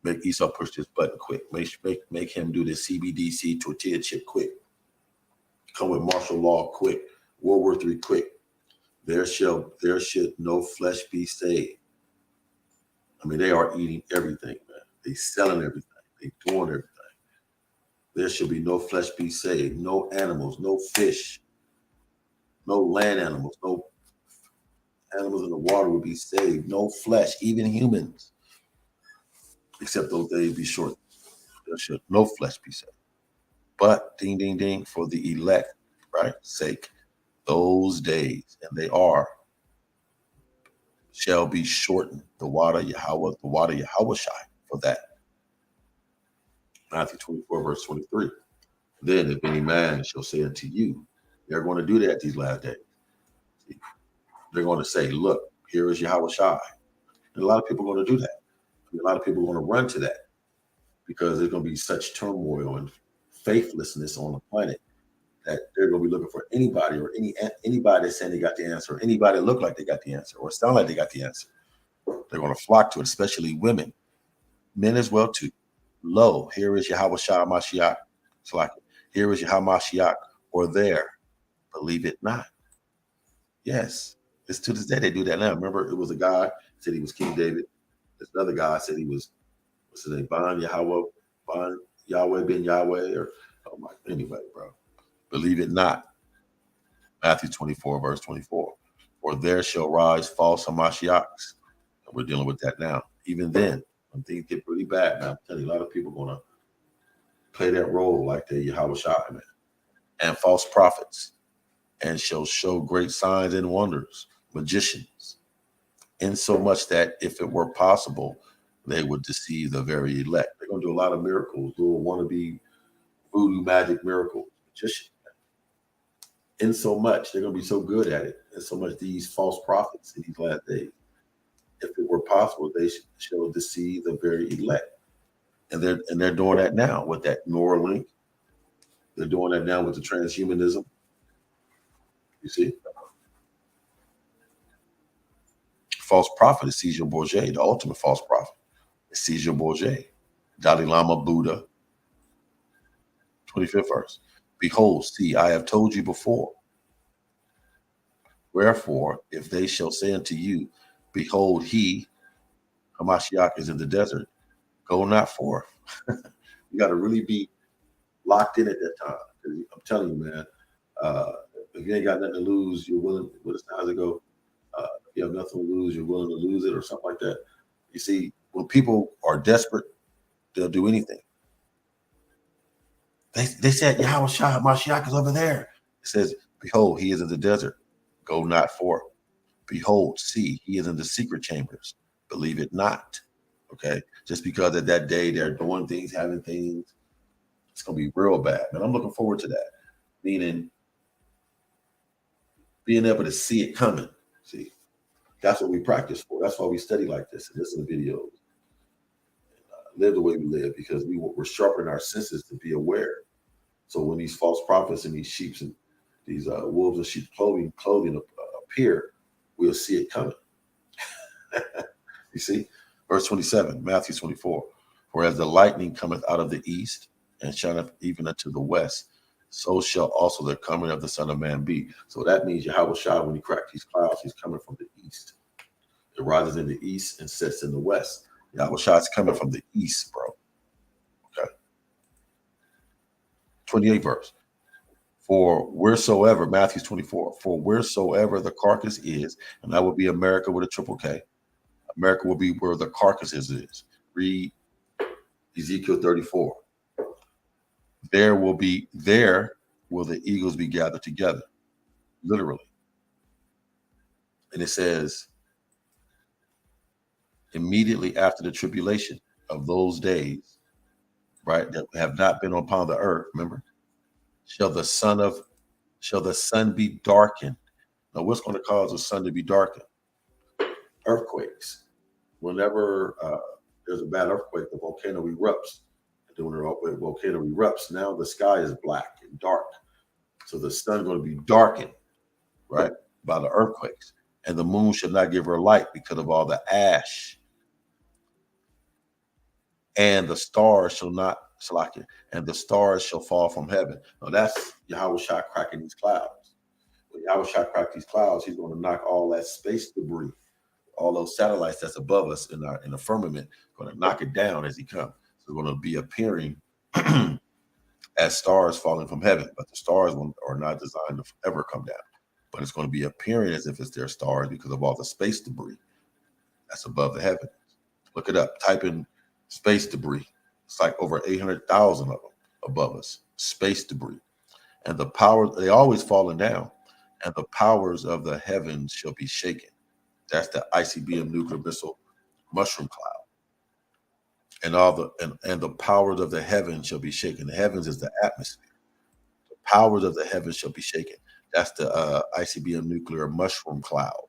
make Esau push this button quick, make him do this CBDC tortilla chip quick, come with martial law quick, World War III quick, there should no flesh be saved. I mean, they are eating everything, man. They selling everything. They doing everything. There should be no flesh be saved. No animals, no fish, no land animals, no animals in the water would be saved. No flesh, even humans, except those days be short. There should no flesh be saved. But ding, ding, ding, for the elect, right, sake, those days, and they shall be shortened. The water Yahweh Shai for that. Matthew 24, verse 23. Then if any man shall say unto you, they're going to do that these last days. They're going to say, look, here is Yahweh Shai. And a lot of people are going to do that. A lot of people are going to run to that because there's going to be such turmoil and faithlessness on the planet that they're going to be looking for anybody or anybody that's saying they got the answer, or anybody that look like they got the answer or sound like they got the answer. They're going to flock to it, especially women, men as well too. Lo, here is Yahweh Shah Mashiach. It's like, here is Yahweh Mashiach, or there. Believe it not. Yes. It's to this day they do that now. Remember, it was a guy said he was King David. This other guy said he was, what's his name? Bon Yahweh ben Yahweh, or oh my, anyway, bro. Believe it not. Matthew 24, verse 24. For there shall rise false Hamashiachs. And we're dealing with that now. Even then, when things get pretty bad, man, I'm telling you, a lot of people are going to play that role like the Yahweh Shai, man. And false prophets, and shall show great signs and wonders, magicians, in so much that if it were possible, they would deceive the very elect. They're going to do a lot of miracles, little wannabe voodoo magic miracle magicians. In so much, they're going to be so good at it, and so much these false prophets in these last days, if it were possible, they shall deceive the very elect. And they're doing that now with that Neuralink. They're doing that now with the transhumanism. You see, false prophet is Caesar Borgia, the ultimate false prophet. It's Caesar Borgia, Dalai Lama Buddha. 25th verse. Behold, see, I have told you before. Wherefore, if they shall say unto you, behold, he, Hamashiach, is in the desert, go not forth. You got to really be locked in at that time. I'm telling you, man, if you ain't got nothing to lose, you're willing, what does it go? If you have nothing to lose, you're willing to lose it, or something like that. You see, when people are desperate, they'll do anything. They said, Yahweh Shah Mashiach is over there. It says, behold, he is in the desert. Go not forth. Behold, see, he is in the secret chambers. Believe it not. Okay. Just because at that day they're doing things, having things, it's going to be real bad. And I'm looking forward to that. Meaning being able to see it coming. See, that's what we practice for. That's why we study like this and listen to videos. Live the way we live, because we're sharpening our senses to be aware. So when these false prophets and these sheep and these wolves and sheep clothing appear, we'll see it coming. You see, verse 27, Matthew 24. For as the lightning cometh out of the east and shineth even unto the west, so shall also the coming of the Son of Man be. So that means Yahweh Shai, when he cracked these clouds, he's coming from the east. It rises in the east and sets in the west. Yahweh Shai is coming from the east, bro. Okay. 28th verse. For wheresoever, Matthew 24, for wheresoever the carcass is, and that will be America with a triple K. America will be where the carcass is. Read Ezekiel 34. There will the eagles be gathered together, literally. And it says, immediately after the tribulation of those days, right, that have not been upon the earth, remember, shall the sun be darkened. Now, what's going to cause the sun to be darkened? Earthquakes. Whenever there's a bad earthquake, the volcano erupts. And when the volcano erupts, now the sky is black and dark. So the sun's going to be darkened, right, by the earthquakes. And the moon shall not give her light because of all the ash. And the stars shall not, and the stars shall fall from heaven. Now that's Yahweh Shai cracking these clouds. When Yahweh Shai crack these clouds, he's going to knock all that space debris, all those satellites that's above us in the firmament, going to knock it down as he comes. So we're going to be appearing as stars falling from heaven, but the stars are not designed to ever come down. But it's going to be appearing as if it's their stars because of all the space debris that's above the heaven. Look it up. Type in space debris. It's like over 800,000 of them above us. Space debris. And the power, they always falling down. And the powers of the heavens shall be shaken. That's the ICBM nuclear missile mushroom cloud. And the powers of the heavens shall be shaken. The heavens is the atmosphere. The powers of the heavens shall be shaken. That's the ICBM nuclear mushroom cloud.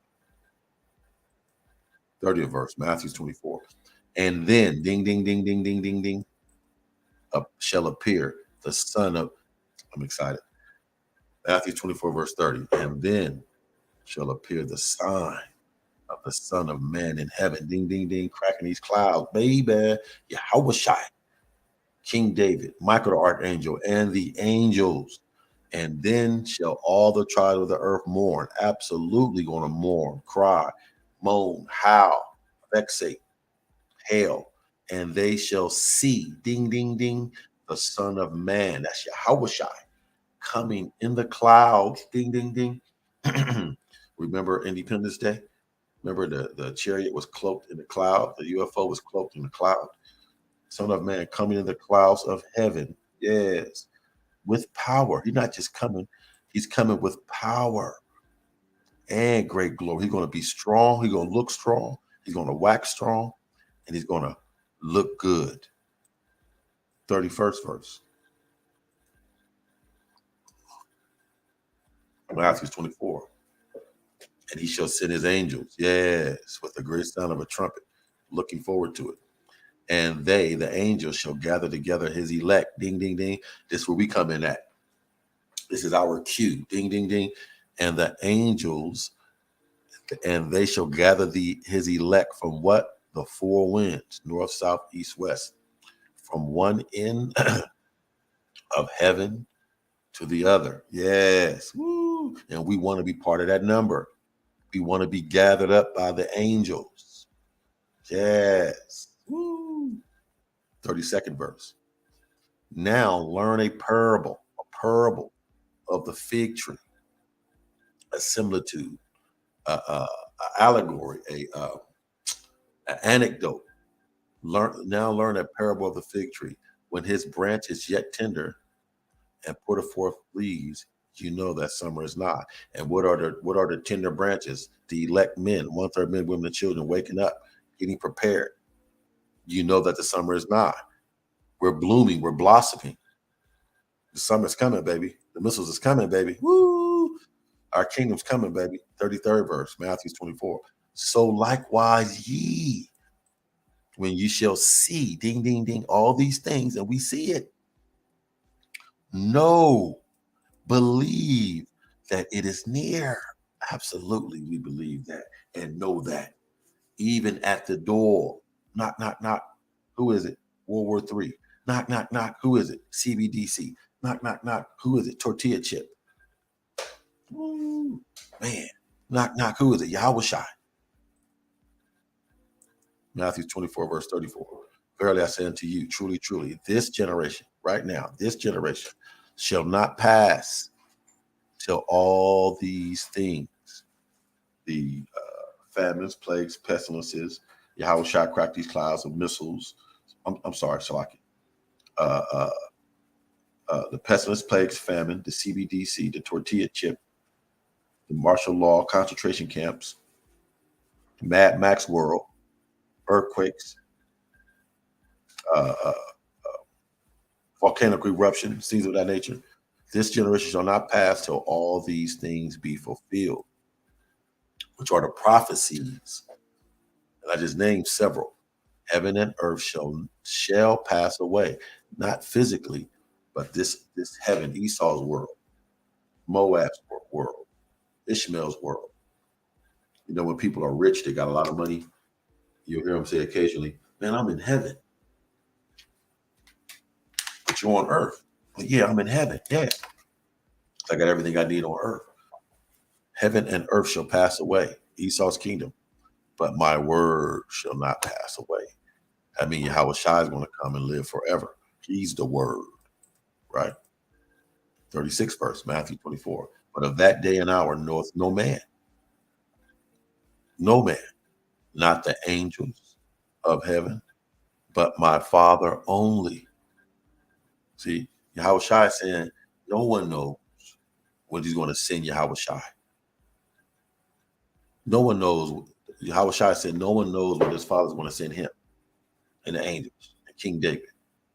30th verse, Matthew 24. And then, ding, ding, ding, ding, ding, ding, ding, shall appear the Son of, I'm excited. Matthew 24, verse 30. And then shall appear the sign of the Son of Man in heaven. Ding, ding, ding, cracking these clouds. Baby, Yahweh Shai. King David, Michael the archangel, and the angels. And then shall all the tribes of the earth mourn. Absolutely going to mourn, cry, moan, howl, vexate, hail. And they shall see, ding, ding, ding, the Son of Man. That's Yahushua coming in the clouds, ding, ding, ding. Remember Independence Day? Remember the chariot was cloaked in the cloud, the UFO was cloaked in the cloud. Son of Man coming in the clouds of heaven. Yes, with power. He's not just coming, he's coming with power and great glory. He's going to be strong. He's going to look strong. He's going to wax strong, and he's going to look good. 31st verse. Matthew 24. And he shall send his angels, yes, with the great sound of a trumpet. Looking forward to it. And they, the angels, shall gather together his elect. Ding, ding, ding. This is where we come in at. This is our cue. Ding, ding, ding. And the angels, and they shall gather his elect from what? The four winds, north, south, east, west. From one end of heaven to the other. Yes. Woo. And we want to be part of that number. We want to be gathered up by the angels. Yes. Woo. 32nd verse. Now learn a parable of the fig tree, a similitude, a allegory, an anecdote. Learn a parable of the fig tree. When his branch is yet tender and put forth leaves, you know that summer is nigh. And what are the tender branches? The elect men, 1/3 men, women, and children waking up, getting prepared. You know that the summer is nigh. We're blooming, we're blossoming. The summer's coming, baby. The missiles is coming, baby. Woo! Our kingdom's coming, baby. 33rd verse, Matthew 24. So likewise ye, when you shall see, ding, ding, ding, all these things, and we see it, know, believe that it is near. Absolutely, we believe that and know that. Even at the door, knock, knock, knock. Who is it? World War III. Knock, knock, knock. Who is it? CBDC. Knock, knock, knock. Who is it? Tortilla chip. Ooh, man. Knock, knock. Who is it? Yahushua. Matthew 24, verse 34. Verily I say unto you, truly, truly, this generation, right now, this generation shall not pass till all these things, the famines, plagues, pestilences, Yahushua crack these clouds of missiles. I'm sorry, Shalaki. The pestilence, plagues, famine, the CBDC, the tortilla chip, the martial law, concentration camps, Mad Max world, earthquakes, volcanic eruption, things of that nature. This generation shall not pass till all these things be fulfilled, which are the prophecies. And I just named several. Heaven and earth shall pass away, not physically, but this heaven, Esau's world, Moab's world, Ishmael's world. You know, when people are rich, they got a lot of money. You'll hear them say occasionally, "Man, I'm in heaven." But you're on earth. But yeah, I'm in heaven. Yeah, I got everything I need on earth. Heaven and earth shall pass away, Esau's kingdom, but my word shall not pass away. I mean, Yahushua is going to come and live forever. He's the word, right? 36th verse, Matthew 24. But of that day and hour knoweth no man, not the angels of heaven, but my Father only. See, Yahushua is saying, no one knows when he's going to send Yahushua. No one knows. Yahushua said, no one knows when his Father's going to send him and the angels and King David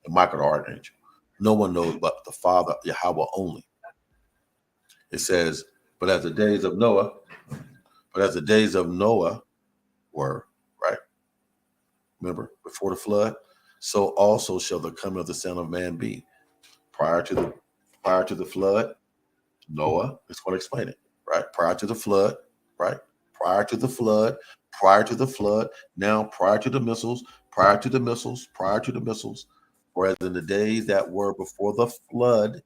and Michael the archangel. No one knows but the Father, Yahweh only. It says, but as the days of Noah were, right? Remember, before the flood, so also shall the coming of the Son of Man be. Prior to the flood, Noah is going to explain it, right? Prior to the flood, right? Prior to the flood, now prior to the missiles, For as in the days that were before the flood,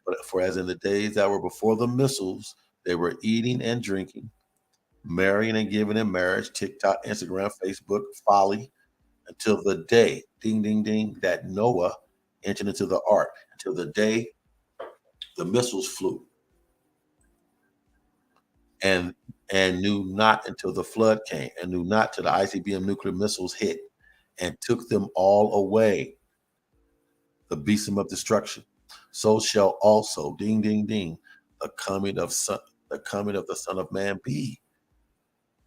but for as in the days that were before the missiles, they were eating and drinking, marrying and giving in marriage, TikTok, Instagram, Facebook, folly, until the day, ding, ding, ding, that Noah entered into the ark, until the day the missiles flew, and knew not until the flood came, and knew not till the ICBM nuclear missiles hit and took them all away, the besom of destruction. So shall also, ding, ding, ding, the coming of the Son of Man be.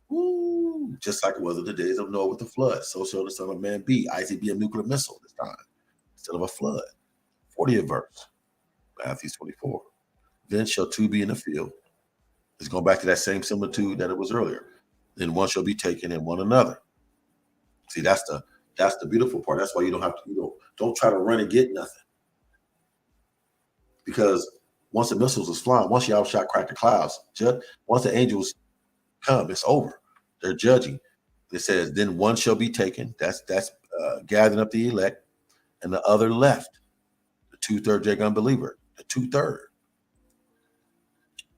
Woo! Just like it was in the days of Noah with the flood, so shall the Son of Man be. ICBM nuclear missile this time instead of a flood. 40th verse, Matthew 24. Then shall two be in the field. It's going back to that same similitude that it was earlier. Then one shall be taken and one another. See, that's the beautiful part. That's why you don't have to, don't try to run and get nothing. Because once the missiles is flying, once you outshot crack the clouds, once the angels come, it's over. They're judging. It says, then one shall be taken. That's gathering up the elect, and the other left. The 2/3 Jake unbeliever. The 2/3.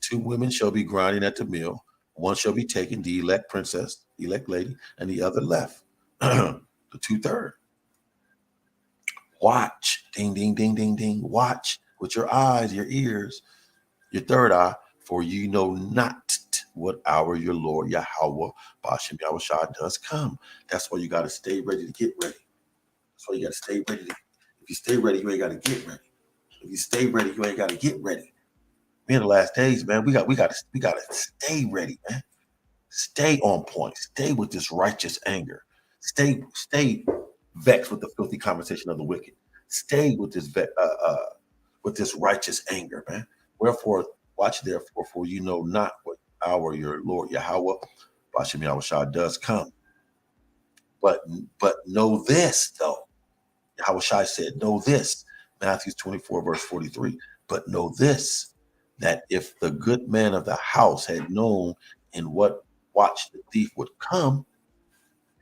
Two women shall be grinding at the mill. One shall be taken, the elect princess, elect lady, and the other left. The 2/3. Watch. Ding, ding, ding, ding, ding. Watch with your eyes, your ears, your third eye, for you know not what hour your Lord Yahweh Bashem Yahushua does come. That's why you got to stay ready to get ready. That's why you got to stay ready. If you stay ready, you ain't got to get ready. If you stay ready, you ain't got to get ready. We in the last days, man. We got to stay ready, man. Stay on point. Stay with this righteous anger. Stay vexed with the filthy conversation of the wicked. Stay with this righteous anger, man. Wherefore, watch therefore, for you know not what hour your Lord Yahweh Bashem Yahushua does come. But know this, though. Yahushua said, know this. Matthew 24, verse 43. But know this, that if the good man of the house had known in what watch the thief would come,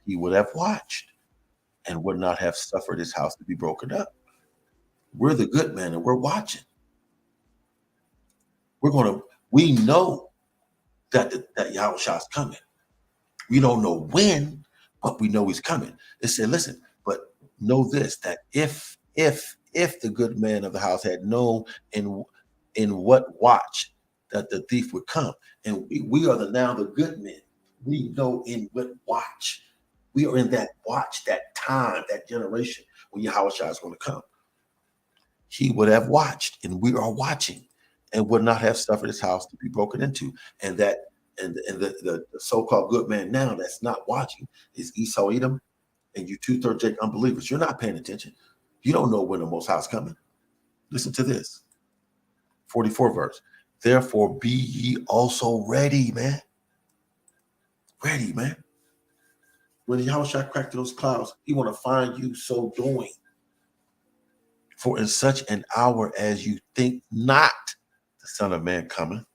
he would have watched and would not have suffered his house to be broken up. We're the good man and we're watching. We know that Yahushua is coming. We don't know when, but we know he's coming. It said, listen, but know this, that if the good man of the house had known in what watch that the thief would come, and we are now the good men. We know in what watch. We are in that watch, that time, that generation when Yahushua is going to come. He would have watched, and we are watching, and would not have suffered his house to be broken into. And the so-called good man now that's not watching is Esau Edom and you 2/3 Jake unbelievers. You're not paying attention. You don't know when the Most High is coming. Listen to this. 44 verse. Therefore be ye also ready, man. Ready, man. When Yahushua cracked those clouds, he want to find you so doing. For in such an hour as you think not, the Son of Man coming.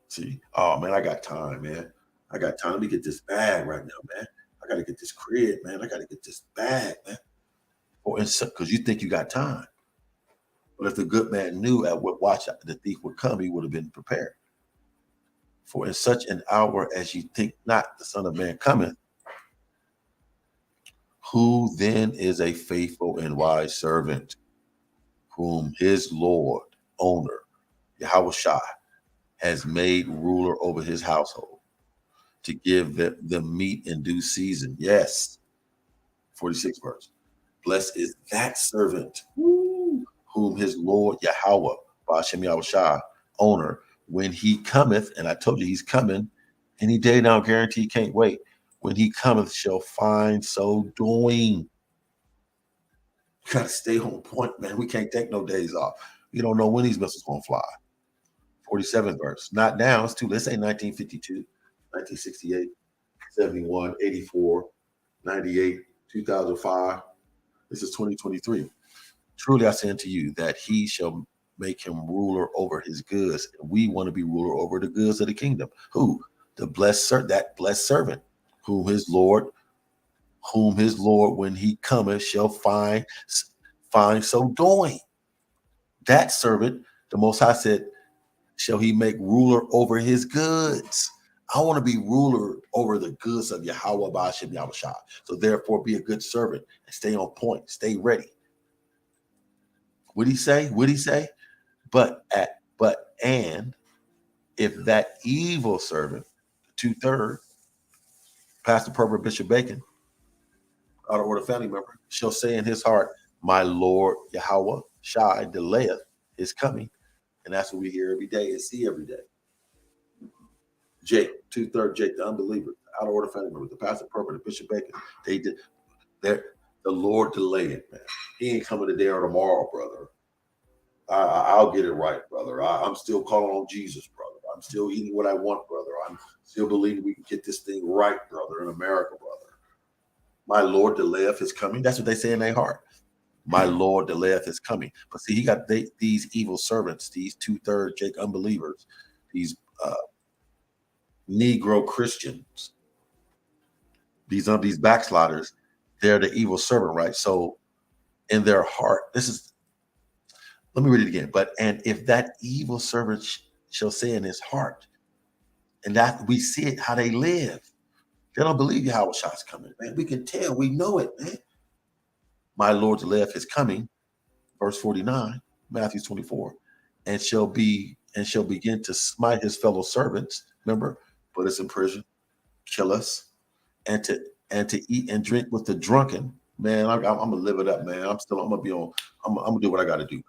See, oh man, I got time, man. I got time. Let me get this bag right now, man. I got to get this crib, man. I got to get this bag, man. Or because you think you got time. But if the good man knew at what watch the thief would come, he would have been prepared. For in such an hour as you think not, the Son of Man cometh, who then is a faithful and wise servant, whom his Lord, owner, Yahushua, has made ruler over his household, to give them meat in due season. Yes. 46 verse. Blessed is that servant, whom his Lord Yahweh, Bashem Yahushua, owner, when he cometh, and I told you he's coming any day now, guarantee, can't wait. When he cometh, shall find so doing. You got to stay on point, man. We can't take no days off. You don't know when these missiles going to fly. 47th verse. Not now. It's too. Let's say 1952, 1968, 71, 84, 98, 2005. This is 2023. Truly I say unto you that he shall make him ruler over his goods. And we want to be ruler over the goods of the kingdom. Who? The blessed servant, whom his Lord, when he cometh, shall find find so doing. That servant, the Most High said, shall he make ruler over his goods. I want to be ruler over the goods of Yahweh Ba'ashem Yahushua. So therefore, be a good servant and stay on point, stay ready. What did he say? What did he say? And if that evil servant, 2/3, Pastor Pervert Bishop Bacon, out of order family member, shall say in his heart, my Lord Yahweh Shai delayeth his coming. And that's what we hear every day and see every day. Jake, 2/3, Jake, the unbeliever, out of order family member, the Pastor Pervert, the Bishop Bacon, they did. The Lord delay it, man. He ain't coming today or tomorrow, brother. I'll get it right, brother. I'm still calling on Jesus, brother. I'm still eating what I want, brother. I'm still believing we can get this thing right, brother, in America, brother. My Lord delayeth his coming. That's what they say in their heart. My Lord delayeth his coming. But see, he got these evil servants, these 2/3 Jake unbelievers, these Negro Christians, these backsliders. They're the evil servant, right? So in their heart, let me read it again. And if that evil servant shall say in his heart, and that we see it how they live, they don't believe Yahweh Shai's coming, man. We can tell, we know it, man. My Lord delayeth his coming, verse 49, Matthew 24, and shall begin to smite his fellow servants. Remember, put us in prison, kill us, and to eat and drink with the drunken. Man, I'm gonna live it up, man. I'm gonna be on. I'm gonna do what I got to do, man.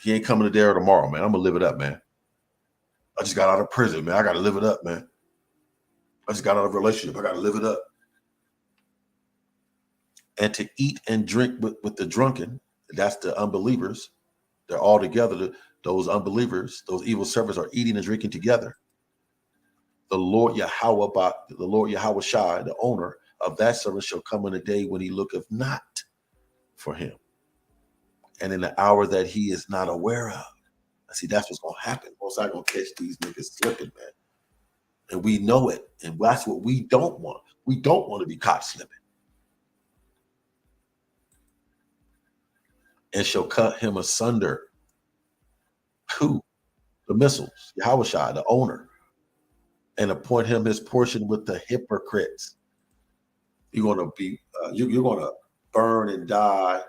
He ain't coming today or tomorrow, man. I'm gonna live it up, man. I just got out of prison, man. I gotta live it up, man. I just got out of a relationship. I gotta live it up. And to eat and drink with the drunken, that's the unbelievers. They're all together. Those unbelievers, those evil servants are eating and drinking together. The Lord Yahweh Shai, the owner of that servant, shall come in a day when he looketh not for him, and in the hour that he is not aware of. See, that's what's gonna happen. Most I gonna catch these niggas slipping, man. And we know it. And that's what we don't want. We don't want to be caught slipping. And shall cut him asunder. Who? The missiles, Yahweh Shai, the owner, and appoint him his portion with the hypocrites. You're gonna be, you're gonna burn and die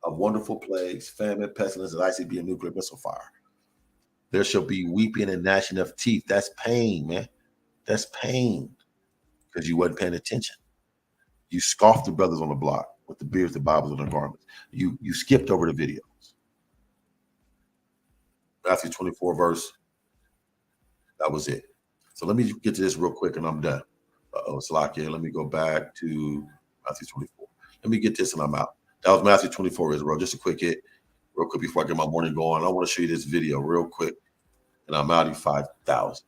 of wonderful plagues, famine, pestilence, and ICB and nuclear missile fire. There shall be weeping and gnashing of teeth. That's pain, man. That's pain because you wasn't paying attention. You scoffed the brothers on the block with the beards, the Bibles, and the garments. You skipped over the videos. Matthew 24 verse. That was it. So let me get to this real quick and I'm done. Slakia. Let me go back to Matthew 24. Let me get this and I'm out. That was Matthew 24, Israel. Just a quick hit, real quick before I get my morning going. I want to show you this video real quick, and I'm out of 5,000.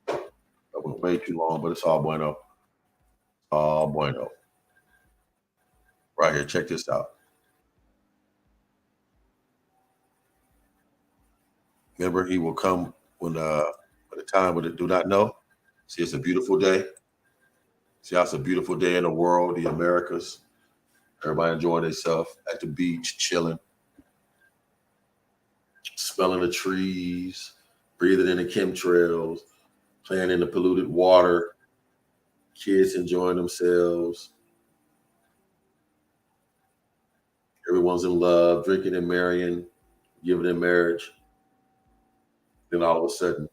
That went way too long, but it's all bueno. All bueno. Right here, check this out. Remember, he will come when the time when it do not know. See, it's a beautiful day. See how it's a beautiful day in the world, the Americas. Everybody enjoying themselves at the beach, chilling, smelling the trees, breathing in the chemtrails, playing in the polluted water, kids enjoying themselves. Everyone's in love, drinking and marrying, giving in marriage. Then all of a sudden,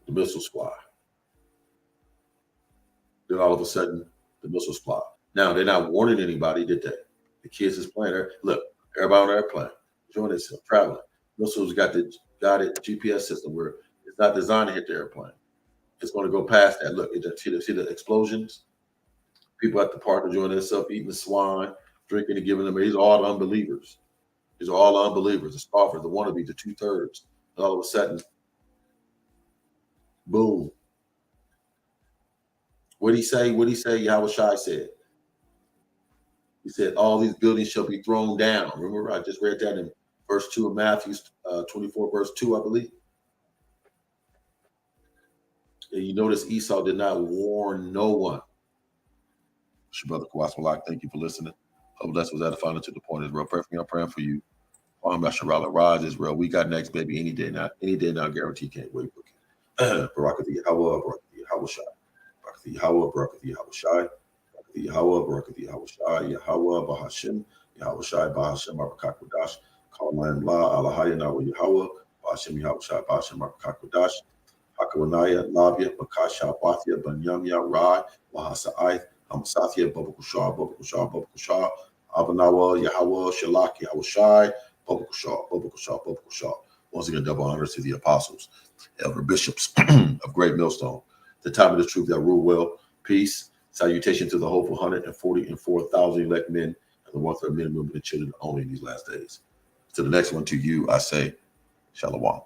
the missiles fly. Then all of a sudden, the missiles fly. Now, they're not warning anybody, did they? The kids is playing. Look, everybody on the airplane, enjoying themselves, traveling. Missiles got it GPS system where it's not designed to hit the airplane. It's going to go past that. Look, see the explosions? People at the park enjoying themselves, eating the swine, drinking and giving them. These are all unbelievers. These are all unbelievers, the scoffers, the wannabes, the 2/3. And all of a sudden, boom. What did he say? What did he say? Yahweh Shai said. He said, all these buildings shall be thrown down. Remember, I just read that in verse 2 of Matthew 24, verse 2, I believe. And you notice Esau did not warn no one. It's your brother Kawhi Malak. Thank you for listening. Hope bless was edifying to the point is real. Pray for me. I'm praying for you. Sharala Rise is real. We got next, baby. Any day now. Any day now. Guarantee. Can't wait. Barakathi Yahweh, Barakathi Yahweh Shai. Barakathi Yahweh, Barakathi Yahweh Shai. Barakathi Yahweh, Barakathi Yahweh Shai. Yahweh, Bahashim. Yahweh Shai, Bahashim, Abakakudash. Kalamayim La, Alahaya, Nawa Yahweh. Bahashim, Yahweh Shai, Bahashim, Abakakudash. Hakawanaya, Labia, Bakasha, Bathia, Banyamya, Rai, Wahasa'ai, Hamasathia, Babakushah, Babakushah, Babakushah, Abanawa, Yahweh, Shalak, Yahweh Shai, Babakushah, Babakushah, Babakushah. Once again, double honors to the apostles, elder bishops of Great Millstone, the time of the truth that rule well. Peace, salutation to the hopeful 144,000 elect men and the 1/3 men, women, and children only in these last days. To the next one, to you, I say, Shalom.